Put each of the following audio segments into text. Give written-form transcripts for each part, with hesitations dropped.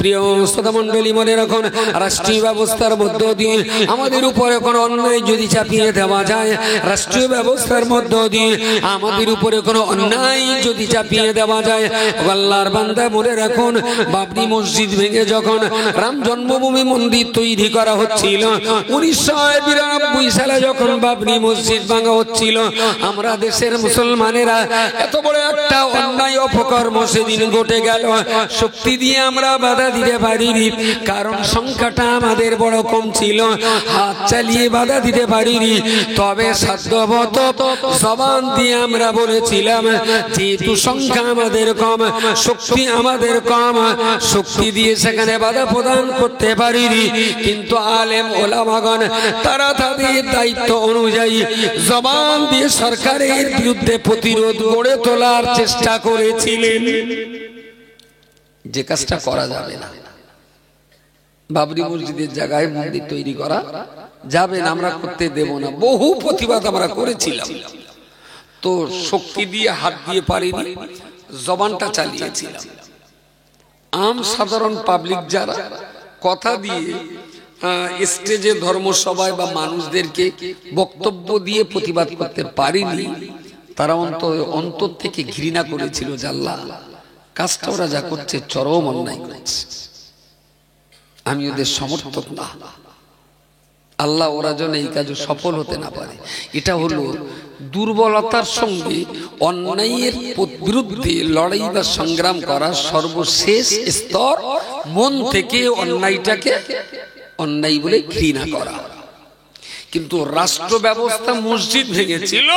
প্রিয় শ্রোতা মণ্ডলী, মনে রাখুন, রাষ্ট্রীয় ব্যবস্থার মধ্য দিয়ে আমাদের উপরে কোনো অন্যায় যদি চাপিয়ে দেওয়া যায়, রাষ্ট্রীয় ব্যবস্থার মধ্য দিয়ে আমাদের উপরে কোনো অন্যায় যদি চাপিয়ে দেওয়া যায়, আল্লাহর বান্দা মনে রাখুন, বাবরি মসজিদ ভেঙে যখন রাম জন্মভূমি মন্দির তৈরি করা হচ্ছিল, 1992 সালে যখন বাবরি মসজিদ ভাঙা হচ্ছিল, আমরা দেশের মুসলমানেরা এত বড় একটা অন্যায় অপকর্ম সেদিন ঘটে গেল। শক্তি দিয়ে আমরা বাধা দিতে পারিনি, কারণ সংখ্যাটা আমাদের বড় কম ছিল। হাত চালিয়ে বাধা দিতে পারিনি, তবে সাধ্যমত জবান দিয়ে আমরা বলেছিলাম, যেহেতু সংখ্যা আমাদের কম, শক্তি আমাদের কম, শক্তি দিয়ে সেখানে বাধা প্রদান করতে পারিনি, কিন্তু আলেম ওলামাগণ তারা তাদের দায়িত্ব অনুযায়ী জবান দিয়ে সরকারের বিরুদ্ধে প্রতিরোধ গড়ে তোলার চেষ্টা করেছিলেন। যে কাজটা করা যাবে না, বাবরি মসজিদের জায়গায় মন্দির তৈরি করা যাবে না, আমরা করতে দেব না, বহু প্রতিবাদ আমরা করেছিলাম। তো শক্তি দিয়ে হাত দিয়ে পারিনি, জবানটা চালিয়েছিলাম। আম সাধারণ পাবলিক যারা কথা দিয়ে স্টেজে ধর্মসভায় বা মানুষদেরকে বক্তব্য দিয়ে প্রতিবাদ করতে পারিনি, তারা অন্তর থেকে ঘৃণা করেছিল যে আল্লাহ, কাজটা ওরা যা করছে চরম অন্যায় করছে, আমি ওদের সমর্থক না, আল্লাহ ওরা যেন এই কাজে সফল হতে না পারে। এটা হলো দুর্বলতার সঙ্গে অন্যায়ের বিরুদ্ধে লড়াই বা সংগ্রাম করার সর্বশেষ স্তর, মন থেকে অন্যায়টাকে অন্যায় বলে ঘৃণা করা। কিন্তু রাষ্ট্র ব্যবস্থা মসজিদ ভেঙেছিল,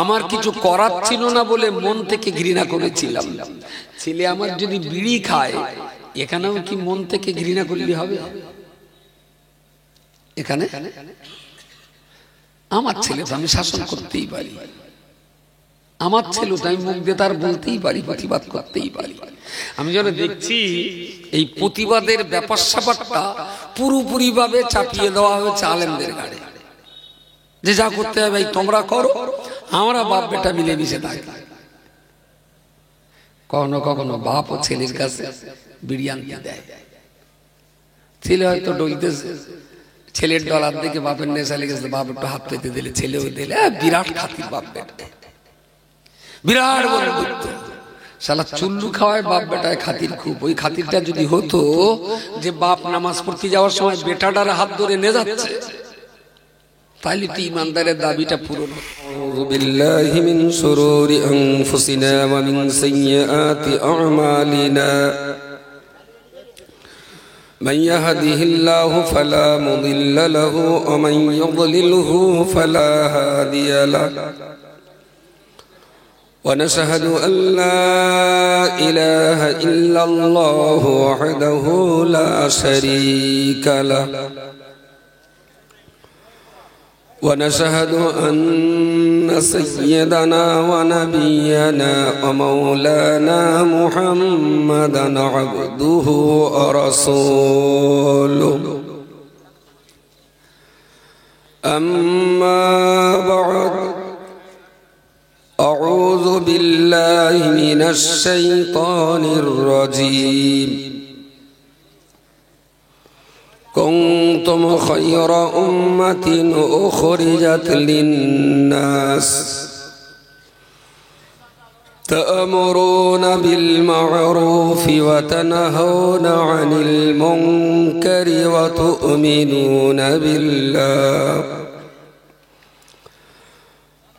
আমার কিছু করার ছিল না বলে মন থেকে ঘৃণা করেছিলাম। ছেলে আমার যদি বিড়ি খায়, এখানেও কি মন থেকে ঘৃণা করলে হবে? এখানে আমার ছেলে তো আমি শাসন করতেই পারি, আমার ছেলে তো আমি মুখ দিয়ে তার বলতেই পারি, প্রতিবাদ করতেই পারি। আমি যেন দেখছি এই প্রতিবাদের ব্যাপার স্যাপারটা পুরোপুরি ভাবে চাপিয়ে দেওয়া হয়েছে আলেমদের ঘাড়ে, যে যা করতে হবে তোমরা করো, আমরা বাপ বেটা মিলেমিশে থাকি। কখনো কখনো বাপ ও ছেলের কাছে বিরিয়ানি দেয়, ছেলে হয়তো ডলতেছে, ছেলের ডলার দেখে বাপের নেশা লেগেছে, বাপ একটু হাত পেতে দিলে, ছেলেও দিলে, বিরাট খাতির বাপ বেটা, বিরাট বন্ধুত্ব। শালা চুল্লু খাওয়ায় বাপ বেটায় খাতির খুব। ওই খাতিরটা যদি হতো যে বাপ নামাজ পড়তে যাওয়ার সময় বেটাটার হাত ধরে নিয়ে যাচ্ছে, তাহলে তো ইমানদারের দাবিটা পূরণ হতো। আউযু বিল্লাহি মিন শুরুরি আনফুসিনা ওয়া মিন সাইয়্যাতি আ'মালিনা, من يهده الله فلا مضل له ومن يضلله فلا هادي له، ونشهد أن لا إله إلا الله وحده لا شريك له، ونشهد أن سيدنا ونبينا ومولانا محمدا عبده ورسوله، أما بعد، أعوذ بالله من الشيطان الرجيم، كنتم خير أمة أخرجت للناس تأمرون بالمعروف وتنهون عن المنكر وتؤمنون بالله.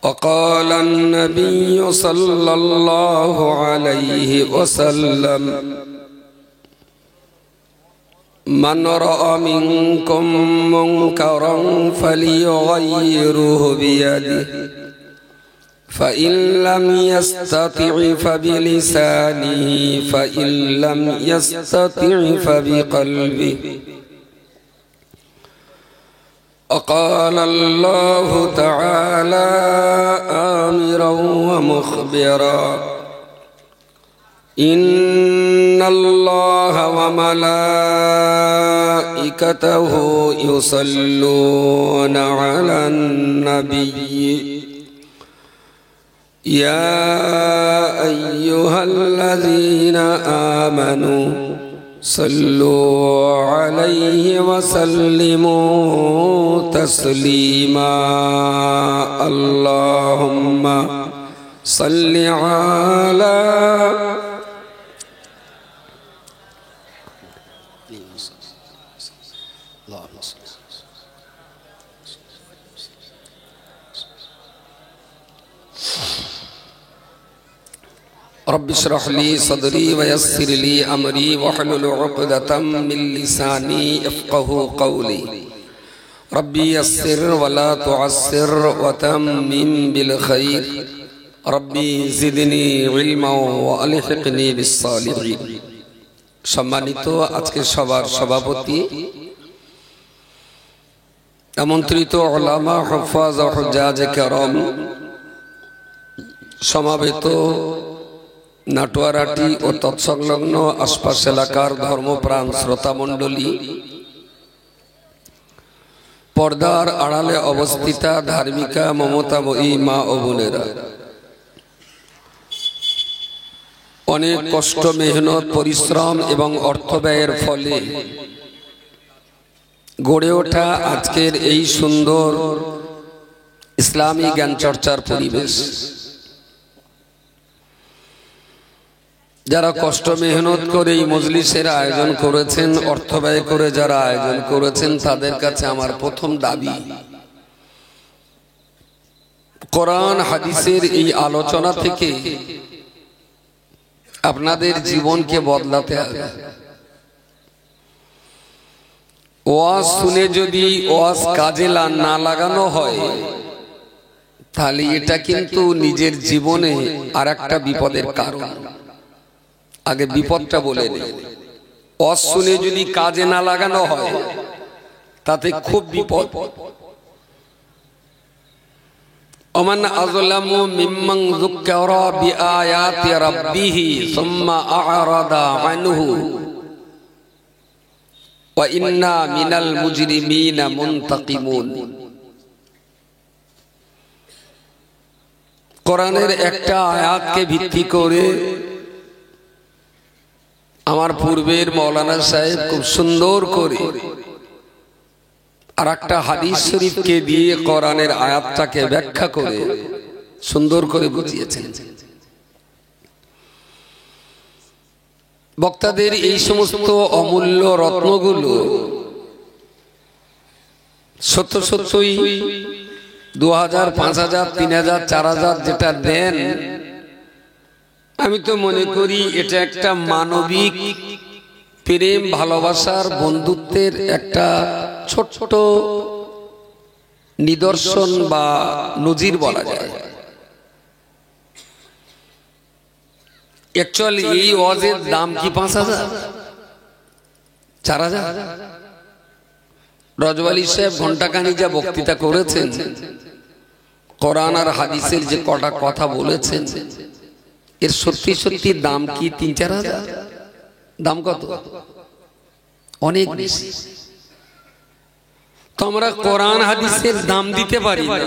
وقال النبي صلى الله عليه وسلم: من رأى منكم منكرا فليغيره بيده، فإن لم يستطع فبلسانه، فإن لم يستطع فبقلبه. وقال الله تعالى آمرا ومخبرا: إن الله وملائكته يصلون على النبي، يا أيها الذين آمنوا صلوا عليه وسلموا تسليما اللهم صل على رب اشرح لي صدري ويسر لي أمري واحلل عقدة من لساني يفقهوا قولي ربي يسر ولا تعسر وتمم بالخير ربي زدني علما وألحقني بالصالحين সম্মানিত আজকে সবার সভাপতি আমন্ত্রিত উলামা হুফাজ ও হুজ্জাজ কেরাম সমাবেত নাটোয়ারাটি ও তৎসংলগ্ন আশপাশ এলাকার ধর্মপ্রাণ শ্রোতা মণ্ডলী পর্দার আড়ালে অবস্থিতা ধার্মিকা মমতাময়ী মা ও বোনেরা অনেক কষ্ট মেহনত পরিশ্রম এবং অর্থ ব্যয়ের ফলে গড়ে ওঠা আজকের এই সুন্দর ইসলামী জ্ঞান চর্চার পরিবেশ যারা কষ্ট মেহনত করে এই মজলিসের আয়োজন করেছেন অর্থ ব্যয় করে যারা আয়োজন করেছেন তাদের কাছে আমার প্রথম দাবি কোরআন হাদিসের এই আলোচনা থেকে আপনাদের জীবনকে বদলাতে হবে ওয়াজ শুনে যদি ওয়াজ কাজে না লাগানো হয় তাহলে এটা কিন্তু নিজের জীবনে আরেকটা বিপদের কারণ আগে বিপদটা বলে দিই ওয়াজ শুনে যদি কাজে না লাগানো হয় তাতে খুব বিপদ ওমান আযলামু মিম্মান যুক্কিরা বিআয়াতি রাব্বিহি সুম্মা আ'রাদা আনহু ওয়া ইন্না মিনাল মুজরিমিনা মুনতাকিমুন কোরআনের একটা আয়াতকে ভিত্তি করে আমার পূর্বের মাওলানা সাহেব খুব সুন্দর করে আর একটা হাদিস শরীফকে দিয়ে কোরআনের আয়াতটাকে ব্যাখ্যা করে সুন্দর করে বুঝিয়েছেন বক্তাদের এই সমস্ত অমূল্য রত্নগুলো সত্য সত্যই 2000 5000 3000 4000 যেটা দেন আমি তো মনে করি এটা একটা মানবিক প্রেম ভালোবাসার বন্ধুত্বের একটা ছোট ছোট নিদর্শন বা নজির বলা যায় অ্যাকচুয়ালি এই ওয়াজের দাম কি 5000 4000 রজওয়ালি সাহেব ঘণ্টাখানি যা বক্তৃতা করেছেন কোরআন আর হাদিসের যে কটা কথা বলেছেন এর সত্যি সত্যি দাম কি 3-4000 দাম কত অনেক বেশি তো আমরা কোরআন হাদিসের দাম দিতে পারি না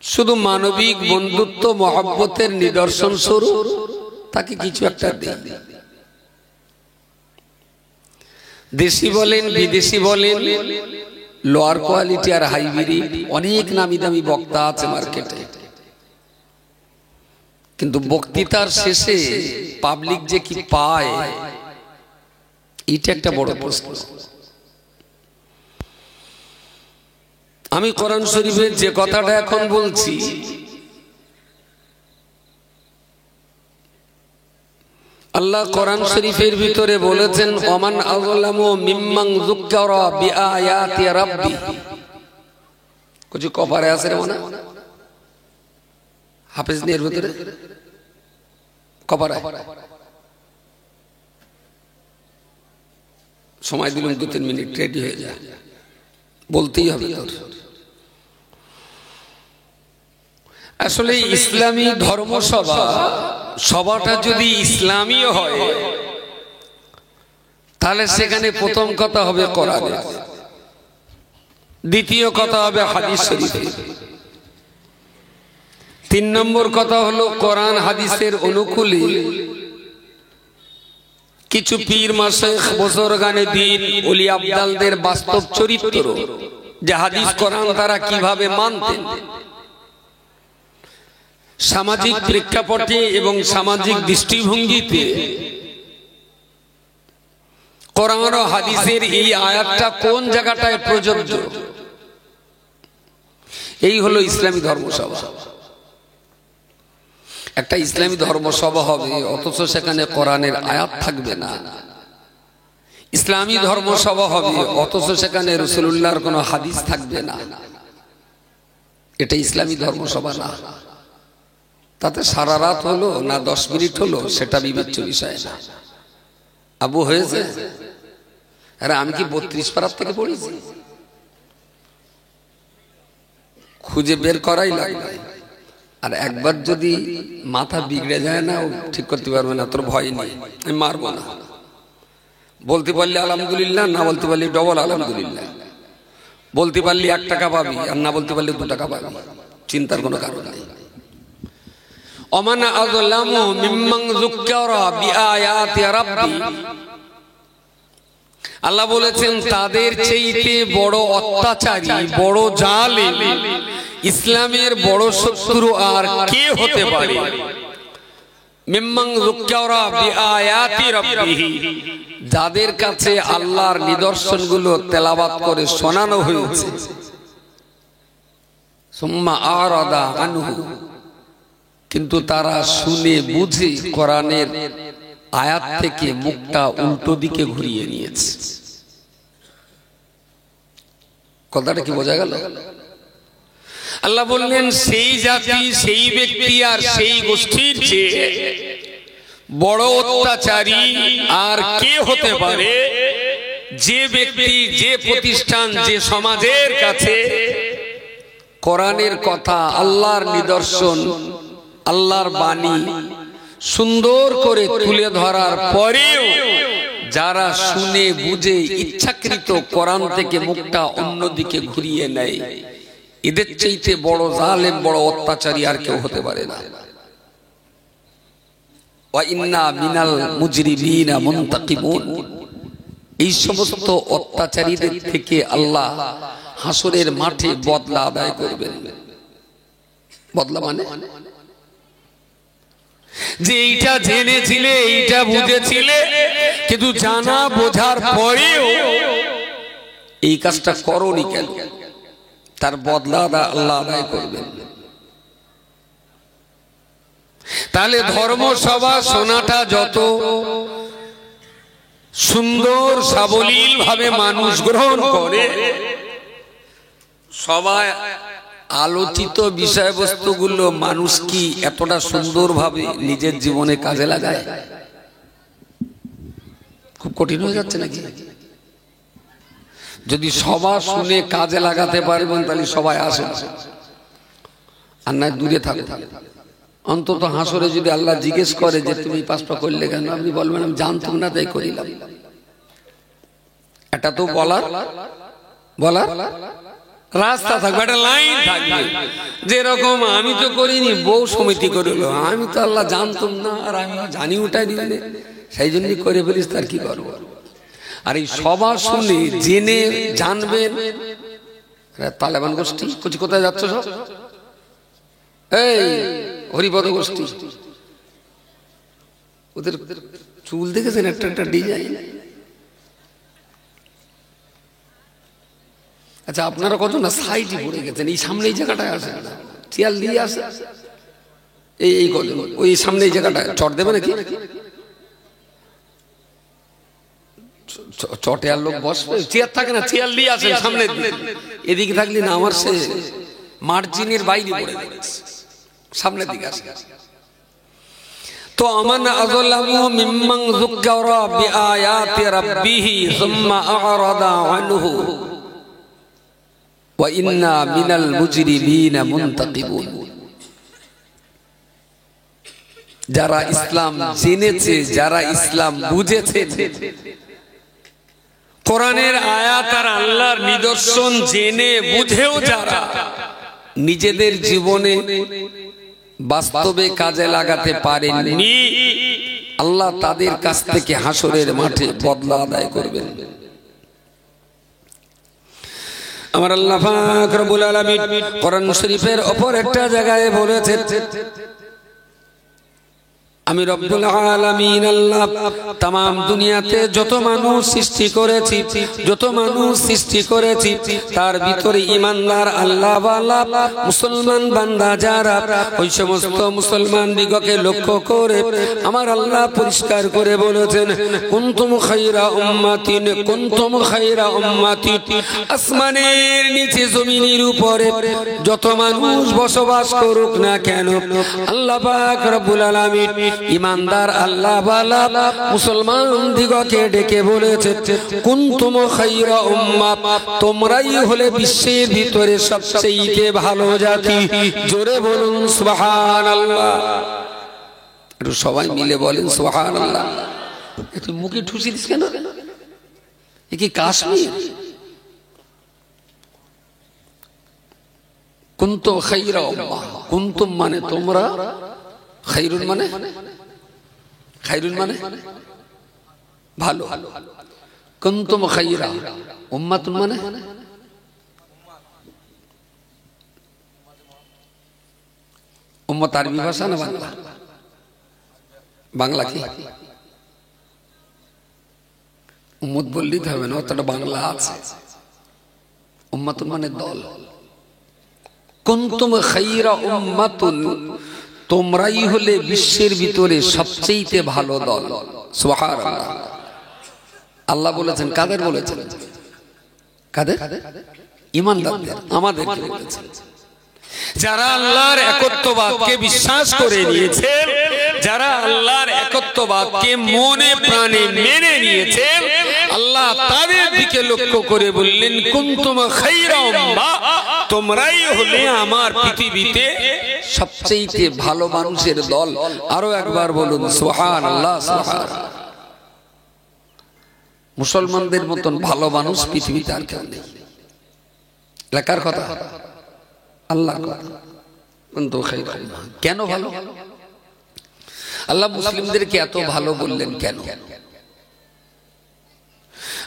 শুধু মানবিক বন্ধুত্ব মহব্বতের নিদর্শন স্বরূপ তাকে কিছু একটা দেই দেশি বলেন বিদেশি বলেন লোয়ার কোয়ালিটি আর হাইব্রিড অনেক নামি দামি বক্তা আছে মার্কেটে কিন্তু বক্তৃতার শেষে পাবলিক যে কি পায় এটা একটা বড় প্রশ্ন আমি কোরআন শরীফের যে কথাটা এখন বলছি আল্লাহ কোরআন শরীফের ভিতরে বলেছেন ওমান আযলামু মিম্মান যুক্কিরা বিআয়াতি রাব্বি কিছু কপারে আছে রে মনে হাফেজ নির ভিতরে কপারে সময় দিলাম 2-3 মিনিট রেডি হয়ে যায় বলতেই হবে তোর আসলে ইসলামী ধর্মসভা সভাটা যদি ইসলামীয় হয় তাহলে সেখানে প্রথম কথা হবে কোরআনের দ্বিতীয় কথা হবে হাদিস শরীফের 3 নম্বর কথা হলো কোরআন হাদিসের অনুকূলে কিছু পীর মাশায়েখ বুজুর্গানে দ্বীন ওলি আবদালদের বাস্তব চরিত্র, যে হাদিস কোরআন তারা কিভাবে মানতেন, সামাজিক প্রেক্ষাপটে এবং সামাজিক দৃষ্টিভঙ্গিতে কোরআন ও হাদিসের এই আয়াতটা কোন জায়গাটায় প্রযোজ্য, এই হলো ইসলামী ধর্মসভা। একটা ইসলামী ধর্মসভা হবে অথচ সেখানে কোরআনের আয়াত থাকবে না। ইসলামী ধর্মসভা হবে অথচ সেখানে রাসূলুল্লাহর কোনো হাদিস থাকবে না। এটা ইসলামী ধর্মসভা না। তাতে সারা রাত হলো না 10 মিনিট হলো সেটা বিবেচ্য বিষয় না। আবু হয়েছে, আরে আমি কি 32 পারার থেকে পড়েছি? খুঁজে বের করাই লাগবে। আর একবার যদি মাথা বিগড়ে যায় না, ও ঠিক করতে পারবে না, তোর ভয় নেই, আমি মারবো না। বলতে পারলি আলহামদুলিল্লাহ, না বলতে পারলি ডবল আলহামদুলিল্লাহ। বলতে পারলি 1 টাকা পাবি, আর না বলতে পারলি 2 টাকা পাবি। চিন্তার কোনো কারণ নেই। ওমান আযলামু মিম্মান যুক্কিরা বিআয়াতি রাব্বি, আল্লাহ বলেছেন তাদের চাইতে বড় অত্যাচারী, বড় জালিম, ইসলামের বড় শত্রু আর কে হতে পারে? মিম্মান যুক্কিরা বিআয়াতি রাব্বিহি, যাদের কাছে আল্লাহর নিদর্শনগুলো তেলাওয়াত করে শোনানো হয়েছে, সুম্মা আরাদা আনহু, কিন্তু তারা শুনে বুঝে কোরআনের আয়াত থেকে মুখটা উল্টো দিকে ঘুরিয়ে নিয়েছে। কথাটা কি বোঝা গেল? আল্লাহ বললেন সেই জাতি, সেই ব্যক্তি আর সেই গোষ্ঠীর চেয়ে বড় অত্যাচারী আর কে হতে পারে? যে ব্যক্তি, যে প্রতিষ্ঠান, যে সমাজের কাছে কোরআনের কথা, আল্লাহর নিদর্শন, আল্লাহর বাণী সুন্দর করে তুলে ধরার পরেও যারা শুনে বুঝে ইচ্ছাকৃত কোরআন থেকে মুখটা অন্যদিকে ঘুরিয়ে নেয়, এদের চাইতে বড় জালেম, বড় অত্যাচারী আর কেউ হতে পারে না। ওয়া ইন্না মিনাল মুজরিমিনা মুনতাকিমুন, এই সমস্ত অত্যাচারীদের থেকে আল্লাহ হাসরের মাঠে বদলা আদায় করবেন। বদলা মানে যে এইটা জেনেছিলে, এইটা বুঝেছিলে, কিন্তু জানা বোঝার পরেও এই কাজটা করোনি কেন, তার বদলা আল্লাহ আদায় করবেন। তাহলে ধর্মসভা শোনাটা যত সুন্দর সাবলীল ভাবে মানুষ গ্রহণ করে, সবাই আলোচিত বিষয়বস্তুগুলো মানুষ কি এতটা সুন্দরভাবে নিজের জীবনে কাজে লাগায়? খুব কঠিন হয়ে যাচ্ছে নাকি? যদি সবাই শুনে কাজে লাগাতে পারবেন তাহলে সবাই আসে, আর না দূরে থাকে। অন্তত হাসরে যদি আল্লাহ জিজ্ঞেস করে যে তুমি 5টা করলে কেন, আপনি বলবেন আমি জানতাম না তাই করিলাম। এটা তো বলার রাস্তা থাকবে, একটা লাইন থাকবে। যেরকম আমি তো করিনি, বউ সমিতি করলো, আমি তো আল্লাহ জানতাম না, আর আমি জানি ওটাই দিলে, সেই জন্যই করে ফেলিস, তার কি করবো? আর এই সবার শুনে জেনে জানবেন তালেবান গোষ্ঠী কোথায় যাচ্ছ সব? এই হরিপদ গোষ্ঠী, ওদের চুল দেখেছেন একটা একটা ডিজাইন। আচ্ছা আপনারা কত না সাইডে পড়ে গেছেন, এই সামনে এই জায়গাটায় আসে, চেয়ার দিয়ে আসে, এই কত ওই সামনে এই জায়গাটায় চট দেবে নাকি? চটে আর লোক বসবে, চেয়ার থাকে না, চেয়ার নিয়ে আসে সামনে। এদিকে থাকলে না আমার সে মার্জিনের বাইরে পড়ে গেছে, সামনের দিকে আসে। তো আমান আযলামু মিম্মান যুক্কিরা বিআয়াতি রাব্বিহি সুম্মা আ'রাদা আনহু ওয়া ইন্না মিনাল মুজরিমিনা মুনতাকিবুন, যারা ইসলাম জেনেছে, যারা ইসলাম বুঝেছে, কোরআনের আয়াত আর আল্লাহর নিদর্শন জেনে বুঝেও যারা নিজেদের জীবনে বাস্তবে কাজে লাগাতে পারেননি, আল্লাহ তাদের কাছ থেকে হাসরের মাঠে বদলা আদায় করবেন। আমার আল্লাহ পাক রব্বুল আলামিন কোরআন শরীফের অপর একটা জায়গায় বলেছেন, আমি রব্বুল আলামিন আল্লাহ तमाम দুনিয়াতে যত মানুষ সৃষ্টি করেছি, যত মানুষ সৃষ্টি করেছি তার ভিতরে ঈমানদার আল্লাহ ওয়ালা মুসলমান বান্দা যারা, ওই সমস্ত মুসলমান দিগকে লক্ষ্য করে আমার আল্লাহ পরিষ্কার করে বলেছেন, কুনতুম খায়রা উম্মাতিন, কুনতুম খায়রা উম্মাতি। আসমানের নিচে জমিনের উপরে যত মানুষ বসবাস করুক না কেন, আল্লাহ পাক রব্বুল আলামিন ঈমানদার আল্লাহ ওয়ালা মুসলমান দিগকে ডেকে বলেছে, কুনতুম খায়রা উম্মাহ, তোমরাই হলে বিশ্বের ভিতরে সবচেয়ে ভালো জাতি। জোরে বলুন সুবহানাল্লাহ। একটু সবাই মিলে বলেন সুবহানাল্লাহ। একটু মুখে ঠুসি দিস কেন? এ কি কাশ্মীর? কুনতুম খায়রা উম্মাহ, কুনতুম মানে তোমরা, খায়রুন মানে, খায়রুন মানে ভালো, কুনতুম খায়রা উম্মাতুন মানে উম্মত আরবি ভাষা না বাংলা? বাংলা কি উম্মত বললেই হবে না, অতটা বাংলা আছে। উম্মাতুন মানে দল। কুনতুম খায়রা উম্মাতুন, তোমরাই হলে বিশ্বের ভিতরে সবচেয়ে ভালো দল। সুবহানাল্লাহ। আল্লাহ বলেছেন, কাদের বলেছেন? কাদের? ঈমানদারদের, আমাদেরকে বলেছেন। যারা আল্লাহর একত্ববাদকে বিশ্বাস করে নিয়েছেন, যারা আল্লাহর একত্ববাদকে মনে প্রাণে মেনে নিয়েছেন, আল্লাহ তাদের দিকে লক্ষ্য করে বললেন, কুনতুম খায়রা উম্মাহ, তোমরাই হলে আমার পৃথিবীতে সবচেয়ে ভালো মানুষের দল। আরো একবার বলুন সুবহানাল্লাহ, সুবহানাল্লাহ। মুসলমানদের মতন ভালো মানুষ পৃথিবীতে আর কেউ নেই। লেখার কথা, আল্লাহ কুনতুম খায়রা উম্মাহ। কেন ভালো? আল্লাহ মুসলিমদেরকে এত ভালো বললেন কেন?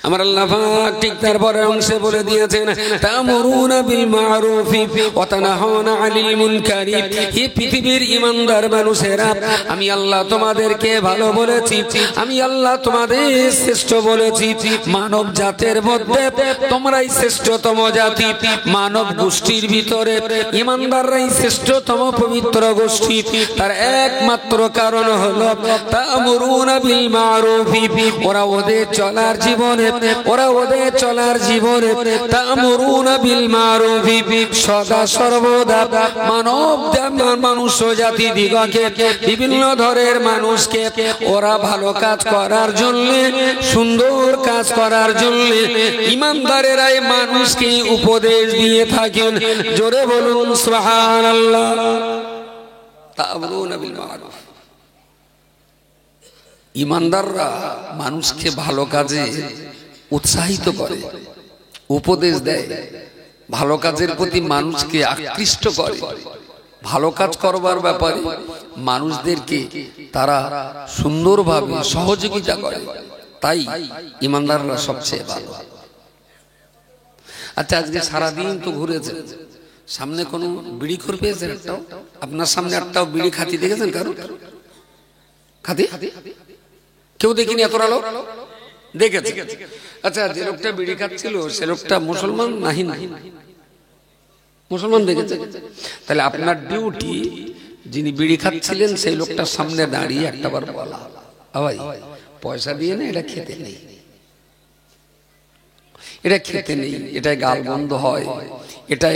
আমার আল্লাহ পাক ঠিক তারপরে অংশে বলে দিয়েছেন, তা'মুরুনা বিল মা'রুফি ওয়া তানহাউনা আনিল মুনকারি। হে পৃথিবীর ঈমানদার মানুষেরা, আমি আল্লাহ তোমাদেরকে ভালো বলেছি, আমি আল্লাহ তোমাদের শ্রেষ্ঠ বলেছি। মানব জাতের মধ্যে তোমরাই শ্রেষ্ঠতম জাতি। মানব গোষ্ঠীর ভিতরে ঈমানদাররাই শ্রেষ্ঠতম পবিত্র গোষ্ঠী। তার একমাত্র কারণ হলো তা'মুরুনা বিল মা'রুফি, ওরা ওদের চলার জীবনে, ওরা ওদের চলার জীবনে তা'মুরুনা বিল মা'রুফি, সদা সর্বদা মানব মানুষ জাতি দিগকে, বিভিন্ন ধরনের মানুষকে ওরা ভালো কাজ করার জন্য, সুন্দর কাজ করার জন্য ঈমানদারেরাই মানুষকে উপদেশ দিয়ে থাকেন। জোরে বলুন সুবহানাল্লাহ। তা'মুরুনা বিল মা'রুফ, ঈমানদাররা মানুষকে ভালো কাজে উৎসাহিত করে, উপদেশ দেয়, ভালো কাজের প্রতি মানুষকে আকৃষ্ট করে, ভালো কাজ করবার ব্যাপারে মানুষদেরকে তারা সুন্দরভাবে সহযোগিতা করে। তাই ঈমানদাররা সবচেয়ে ভালো। আচ্ছা, আজকে সারাদিন তো ঘুরেছেন, সামনে কোনো বিড়ি খোর পেয়েছেন? একটাও আপনার সামনে একটাও বিড়ি খাতি দেখেছেন? কারো খাতি কেউ দেখিনি? এত আলো দেখেছে? আচ্ছা, যে লোকটা বিড়ি খাচ্ছিল সে লোকটা মুসলমান না হিন্দু? মুসলমান দেখেছে? তাহলে আপনার ডিউটি, যিনি বিড়ি খাচ্ছিলেন সেই লোকটার সামনে দাঁড়িয়ে একটাবার বলা, ভাই পয়সা দিয়ে না, এটা খেতে নেই, এটা খেতে নেই, এটাই গাল বন্ধ হয়, এটা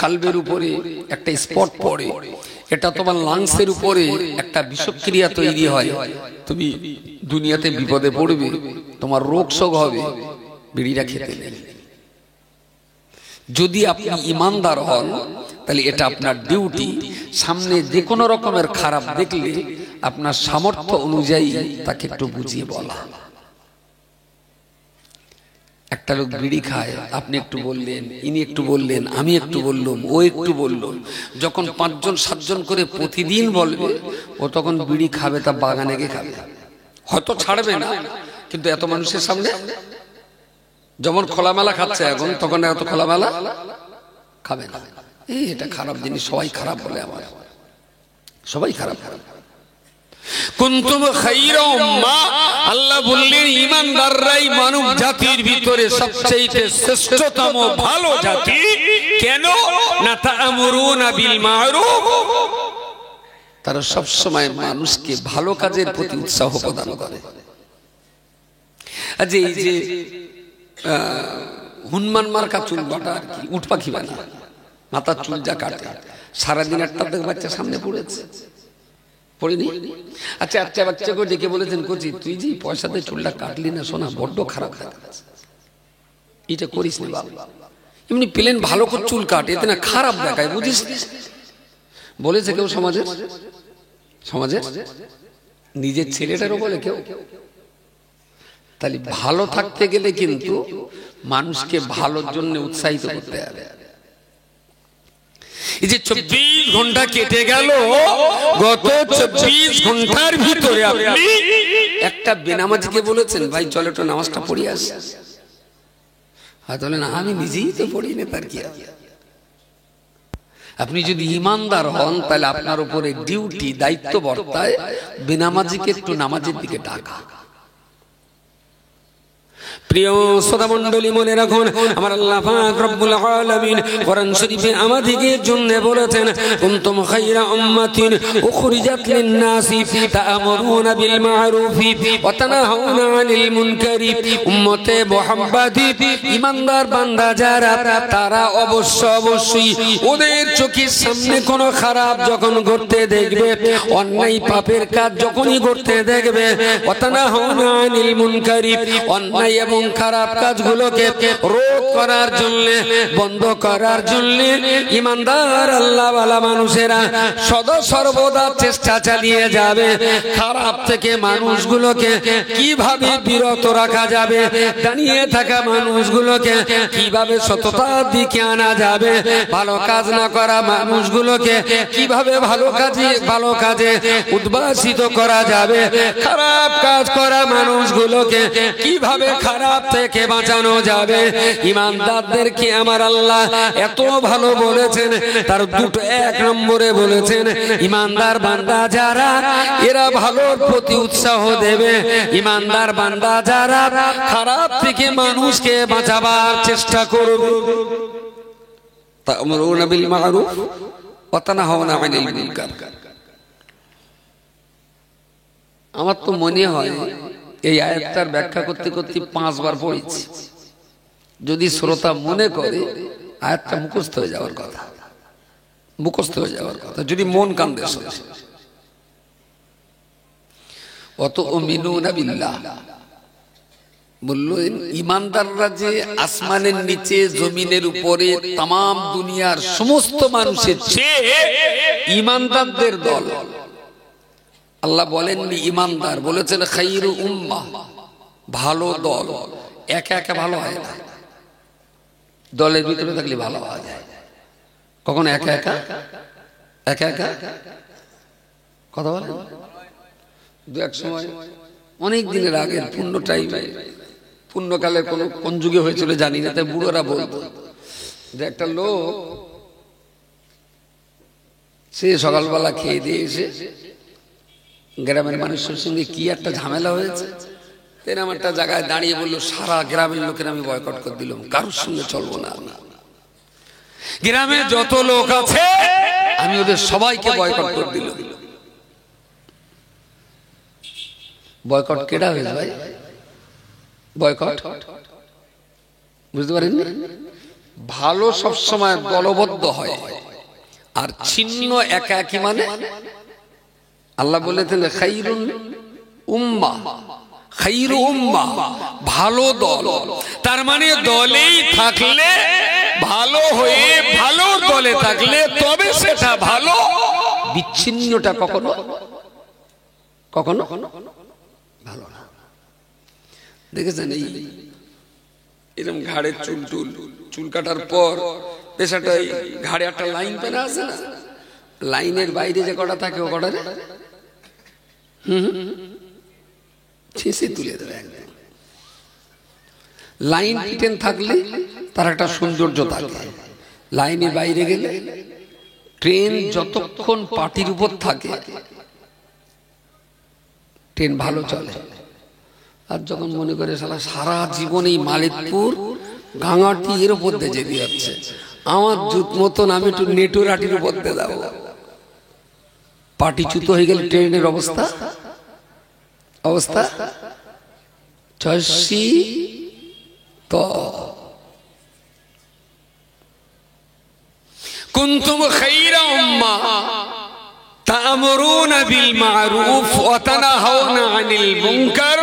কালবের উপরে একটা স্পট পড়ে, এটা তোমার লাংসের উপরে একটা বিষক্রিয়া তৈরি হয়, তুমি দুনিয়াতে বিপদে পড়বে, তোমার রোগ শোক হবে, বিড়িটা খেতে নেই। যদি আপনি ঈমানদার হন তাহলে এটা আপনার ডিউটি। সামনে যে কোনো রকমের খারাপ দেখলে আপনার সামর্থ্য অনুযায়ী তাকে একটু বুঝিয়ে বলা। একটা লোক বিড়ি খায়, আপনি একটু বললেন, ইনি একটু বললেন, আমি একটু বললাম, ও একটু বলল। যখন 5 জন 7 জন করে প্রতিদিন বলবে, ও তখন বিড়ি খাবে তা বাগানে গিয়ে খাবে। হয়তো ছাড়বে না, কিন্তু এত মানুষের সামনে যেমন খোলামেলা খাচ্ছে এখন, তখন এত খোলামেলা খাবে না। এটা খারাপ জিনিস, সবাই খারাপ বলে, আমার সবাই খারাপ। কুনতুম খায়রা উম্মাহ, আল্লাহ বললেন ঈমানদাররাই মানব জাতির ভিতরে সবচেয়ে শ্রেষ্ঠতম ভালো জাতি। কেন? না তা'মুরুনা বিল মা'রুফ, তারা সব সময় মানুষকে ভালো কাজের প্রতি উৎসাহ প্রদান করে। আজ এই যে হনুমান মার্কা চুল বাটা আর কি, উট পাখি বানা মাথার চুল যা কাটে, সারাদিন একটা বাচ্চা সামনে পড়েছে, পড়িনি? আচ্ছা আচ্ছা, বাচ্চাকে ডেকে বলেছেন, কোচি তুই যে পয়সাতে চুলটা কাটলি না শোনা, বড্ড খারাপ দেখাচ্ছে, এটা করিস না বাবা। এমনি প্লেন ভালো করে চুল কাটে, এতে না খারাপ দেখায়, বুঝিস? বলেছে কেউ সমাজে? সমাজে নিজের ছেলেটারও বলে কেউ? তাহলে ভালো থাকতে গেলে কিন্তু মানুষকে ভালোর জন্য উৎসাহিত করতে হবে। এই যে 24 ঘন্টা কেটে গেল, গত 24 ঘন্টার ভিতরে আপনি একটা বেনামাজিকে বলেছেন, ভাই চলো একটু নামাজটা পড়ি আসি, হয়তো বলেন আমি নিজেই তো পড়ি না, তার কি? আপনি যদি ইমানদার হন তাহলে আপনার উপরে ডিউটি, দায়িত্ব বর্তায় বেনামাজিকে একটু নামাজের দিকে ডাকা। প্রিয় শ্রোতা মণ্ডলী, মনে রাখুন, আমার আল্লাহ পাক রব্বুল আলামিন কোরআন শরীফে আমাদের জন্য বলেছেন, কুনতুম খায়রা উম্মাতিন উখরিজাত লিন-নাসি তা'মুরুনা বিল মা'রুফি ওয়া তানহাউনা আনিল মুনকারি। উম্মতে মুহাম্মাদি ঈমানদার বান্দা যারা, তারা অবশ্যই ওদের চোখের সামনে কোনো খারাপ যখন ঘটতে দেখবে, অন্যায় পাপের কাজ যখনই ঘটতে দেখবে, ওয়া তানহাউনা আনিল মুনকারি, অন্যায় এবং খারাপ কাজগুলোকে রোধ করার জন্য, বন্ধ করার জন্য ঈমানদার আল্লাহওয়ালা মানুষেরা সদা সর্বদা চেষ্টা চালিয়ে যাবে খারাপ থেকে মানুষগুলোকে কিভাবে বিরত রাখা যাবে, দাঁড়িয়ে থাকা মানুষগুলোকে কিভাবে সততার দিকে আনা যাবে, ভালো কাজ না করা মানুষগুলোকে কিভাবে ভালো কাজে উদ্ভাসিত করা যাবে, খারাপ কাজ করা মানুষগুলোকে কিভাবে খারাপ থেকে বাঁচানো যাবে। ঈমানদারদেরকে আমার আল্লাহ এত ভালো বলেছেন, তার দুটো, এক নম্বরে বলেছেন ঈমানদার বান্দা যারা, এরা ভালোর প্রতি উৎসাহ দেবে। ঈমানদার বান্দা যারা খারাপ থেকে মানুষকে বাঁচাবার চেষ্টা করবে। তা'মুরুনা বিল মা'রুফ ওয়া তানহাউনা আনিল মুনকার। আমার তো মনে হয় এই আয়াতটার ব্যাখ্যা করতে করতে 5 বার পড়েছি। যদি শ্রোতা মনে করে আয়াতটা মুখস্থ হয়ে যাওয়ার কথা, যদি মন কান দিয়ে শোনে। অত মিনুনা বিল্লাহ বললেন, ঈমানদাররা যে আসমানের নিচে জমিনের উপরে তামাম দুনিয়ার সমস্ত মানুষের চেয়ে ঈমানদারদের দল। আল্লাহ বলেননি ঈমানদার, বলেছেন খায়রু উম্মাহ, ভালো দল। একা একা ভালো হয় না, দলের ভিতরে থাকলে ভালো হওয়া যায়। কখন একা একা কথা বলেন। দু এক সময় অনেক দিনের আগে পূর্ণকালে কোন যুগে হয়েছিল জানি না, তাই বুড়োরা বলতো যে একটা লোক সে সকালবেলা খেয়ে দিয়ে এসে গ্রামের মানুষের সঙ্গে কি একটা ঝামেলা হয়েছে, এরকম একটা জায়গায় দাঁড়িয়ে বললো, সারা গ্রামের লোকের আমি বয়কট করে দিলাম, কারোর সঙ্গে চলবো না, গ্রামে যত লোক আছে আমি ওদের সবাইকে বয়কট করে দিলাম। বয়কট কেডা হয়েছে ভাই? বয়কট বুঝতে পারেননি? ভালো সবসময় দলবদ্ধ হয়, আর ছিন্ন একা একই মানে আল্লাহ বলেছেন খায়রুল উম্মাহ, খায়রু উম্মাহ, ভালো দল। তার মানে দলেই থাকলে ভালো হয়ে, ভালো দলে থাকলে তবে সেটা ভালো। বিচ্ছিন্নটা কখনো ভালো না। দেখেছেন এই এরকম ঘাড়ে চুল কাটার পর পেশাটাই ঘাড়ে একটা লাইন পেনা আছে না, লাইনের বাইরে যে কটা থাকে ও কটা ছেঁচে তুলে দেবে। লাইন ট্রেন থাকলে তার একটা সৌন্দর্য থাকে, লাইনের বাইরে গেলে ট্রেন যতক্ষণ পাটির উপর থাকে ট্রেন ভালো চলে। আর যখন মনে করে সারা জীবন এই মালিকপুর গাঙাটি এর উপর দিয়ে যেতে যাচ্ছে, আমার জুত মতন আমি একটু নেটুরাটির উপর দিয়ে যাবো, পাটিচ্যুত হয়ে গেলে ট্রেনের অবস্থা অবস্থা চয়সি। তো কুনতুম খায়রা উম্মাহ তা'মুরুনা বিল মা'রুফ ওয়া তানহাউনা আনিল মুনকার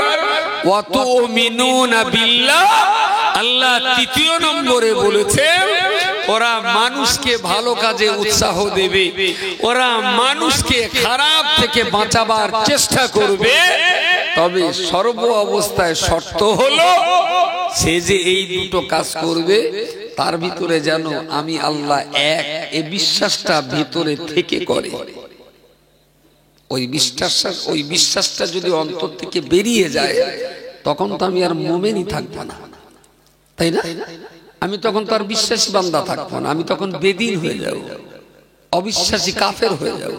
ওয়া তু'মিনুনা বিল্লাহ। আল্লাহ তৃতীয় নম্বরে বলেছেন ওরা মানুষকে ভালো কাজে উৎসাহ দেবে, ওরা মানুষকে খারাপ থেকে বাঁচাবার চেষ্টা করবে, তবে সর্ব অবস্থায় শর্ত হলো সে যে এই দুটো কাজ করবে তার ভিতরে যেন আমি আল্লাহ এক, এই বিশ্বাসটা ভিতরে থেকে করে। ওই বিশ্বাসটা যদি অন্তর থেকে বেরিয়ে যায় তখন তো আমি আর মুমিনই থাকবো না, তাই না? আমি তখন তো আর বিশ্বাসী বান্দা থাকবো না, আমি তখন বেদিন হয়ে যাব, অবিশ্বাসী কাফের হয়ে যাব।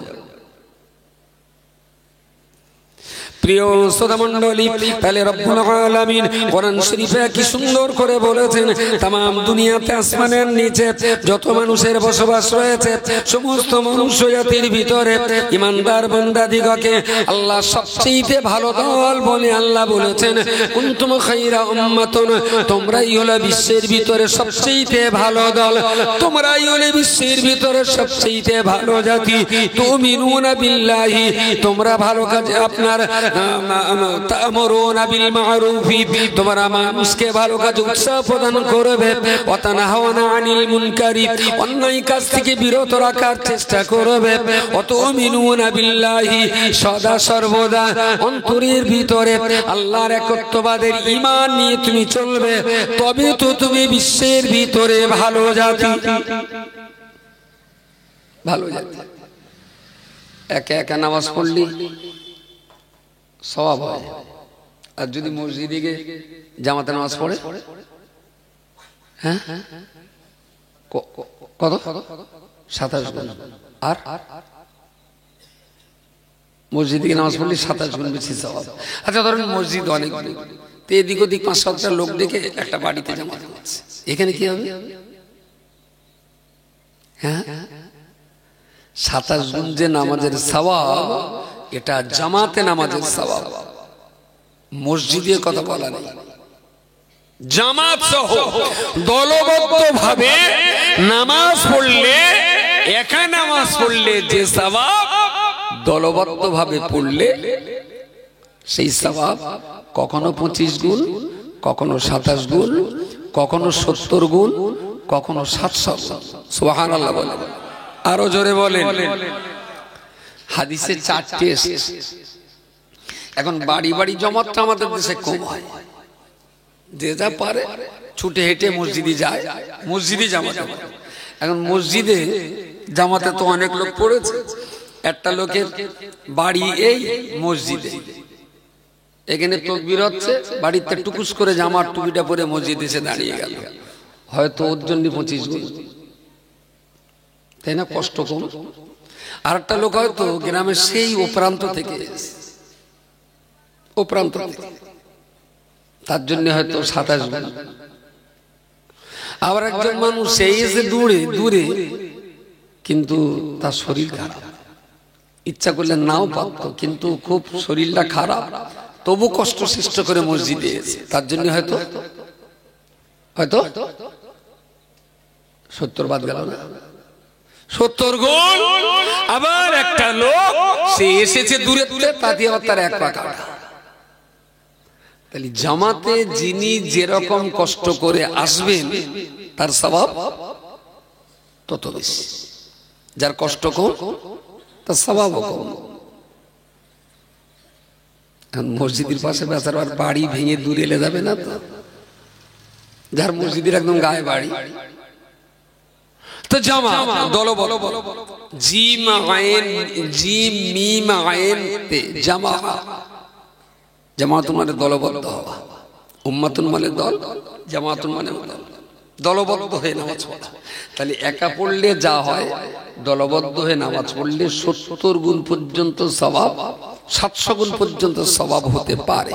প্রিয় শ্রোতা মণ্ডলী, তাহলে রব্বুল আলামিন কোরআন শরীফে কি সুন্দর করে বলেছেন, তাম দুনিয়াতে আসমানের নিচে যত মানুষের বসবাস রয়েছে সমস্ত মনুষ্য জাতির ভিতরে ইমানদার বান্দাদিগকে আল্লাহ সবচেয়ে ভালো দল বলে আল্লাহ বলেছেন, কুনতুম খায়রা উম্মাতুন, তোমরাই হলো বিশ্বের ভিতরে সবচেয়ে ভালো দল, তোমরাই হলো বিশ্বের ভিতরে সবচেয়ে ভালো জাতি। তুমিনুনা বিল্লাহি, তোমরা ভালো কাজে আপনার তা'মুরুনা বিল মা'রুফ, তোমরা মানুষকে ভালো কাজে উৎসাহ প্রদান করবে, ওয়া তানহাউনা আনিল মুনকারি, অন্যায় কাজ থেকে বিরত রাখার চেষ্টা করবে, ওয়া তু'মিনুনা বিল্লাহি, সদা সর্বদা অন্তরের ভিতরে আল্লাহর একত্ববাদের ঈমান নিয়ে তুমি চলবে, তবে তো তুমি বিশ্বের ভিতরে ভালো জাতি। ভালো জাতি একা একা নামাজ পড়লি সওয়াব হয়, আর যদি মসজিদে গিয়ে জামাতে নামাজ পড়ে, হ্যাঁ কত 27 গুণ, আর মসজিদে গিয়ে নামাজ পড়লে 27 গুণ বেশি সওয়াব। আচ্ছা ধরেন মসজিদ অনেক, তো এদিক ওদিক 5-7টা লোক দেখে একটা বাড়িতে জামাত করছে, এখানে কি হবে? হ্যাঁ 27 গুণ যে নামাজের সওয়াব, এটা জামাতে নামাজের সওয়াব, মসজিদের কথা বলা নেই। জামাত সহ দলবদ্ধ ভাবে নামাজ পড়লে, একা নামাজ পড়লে যে সওয়াব, দলবদ্ধ ভাবে পড়লে সেই সওয়াব কখনো 25 গুণ, কখনো 27 গুণ, কখনো 70 গুণ, কখনো 700 গুণ। সুবহানাল্লাহ বলেন, আরো জোরে বলেন। হাদিসে 4টি এসেছে। এখন বাড়ি বাড়ি জমাতটা আমাদের দেশে কম হয়, যে যা পারে ছুটে হেঁটে মসজিদে যায়, মসজিদে জামাতে। এখন মসজিদে জামাতে তো অনেক লোক পড়েছে, একটা লোকের বাড়ি এই মসজিদে, এখানে তাকবীর হচ্ছে, বাড়িতে টুকুস করে জামার টুপিটা পরে মসজিদে এসে দাঁড়িয়ে গেল, হয়তো ওর জন্য 25 গুণ, তাই না? কষ্ট কম। আর একটা লোক হয়তো গ্রামের সেই ও প্রান্ত থেকে, ও প্রান্ত থেকে, তার জন্য হয়তো 27 গুণ। আবার একজন মানুষ সেই এসে দূরে দূরে, কিন্তু তার শরীর খারাপ, ইচ্ছা করলে নাও পারত, কিন্তু খুব শরীরটা খারাপ, তবু কষ্ট সৃষ্ট করে মসজিদে এসে, তার জন্য হয়তো 70 বাদ গেল না, 70 গুণ। আবার একটা লোক সে এসেছে দূরে দূরে, তাতে আবার তার 1 পা কাটা। তাহলে জামাতে যিনি যেরকম কষ্ট করে আসবেন তার সওয়াব তত বেশি, যার কষ্ট কম তার সওয়াবও কম। মসজিদের পাশে বেচারার বাড়ি ভেঙে দূরে এলে যাবে না তো, যার মসজিদের একদম গায়ে বাড়ি, তো জামা দল বলো বলো, জিম আইন, জিম মিম আইন তে জামা, জামাতুন মানে দলবদ্ধ হওয়া, উম্মাতুন মানে দল, জামাতুন মানে দলবদ্ধ হয়ে নামাজ পড়া। তাহলে একা পড়লে যা হয়, দলবদ্ধ হয়ে নামাজ পড়লে 70 গুণ পর্যন্ত সওয়াব, 700 গুণ পর্যন্ত সওয়াব হতে পারে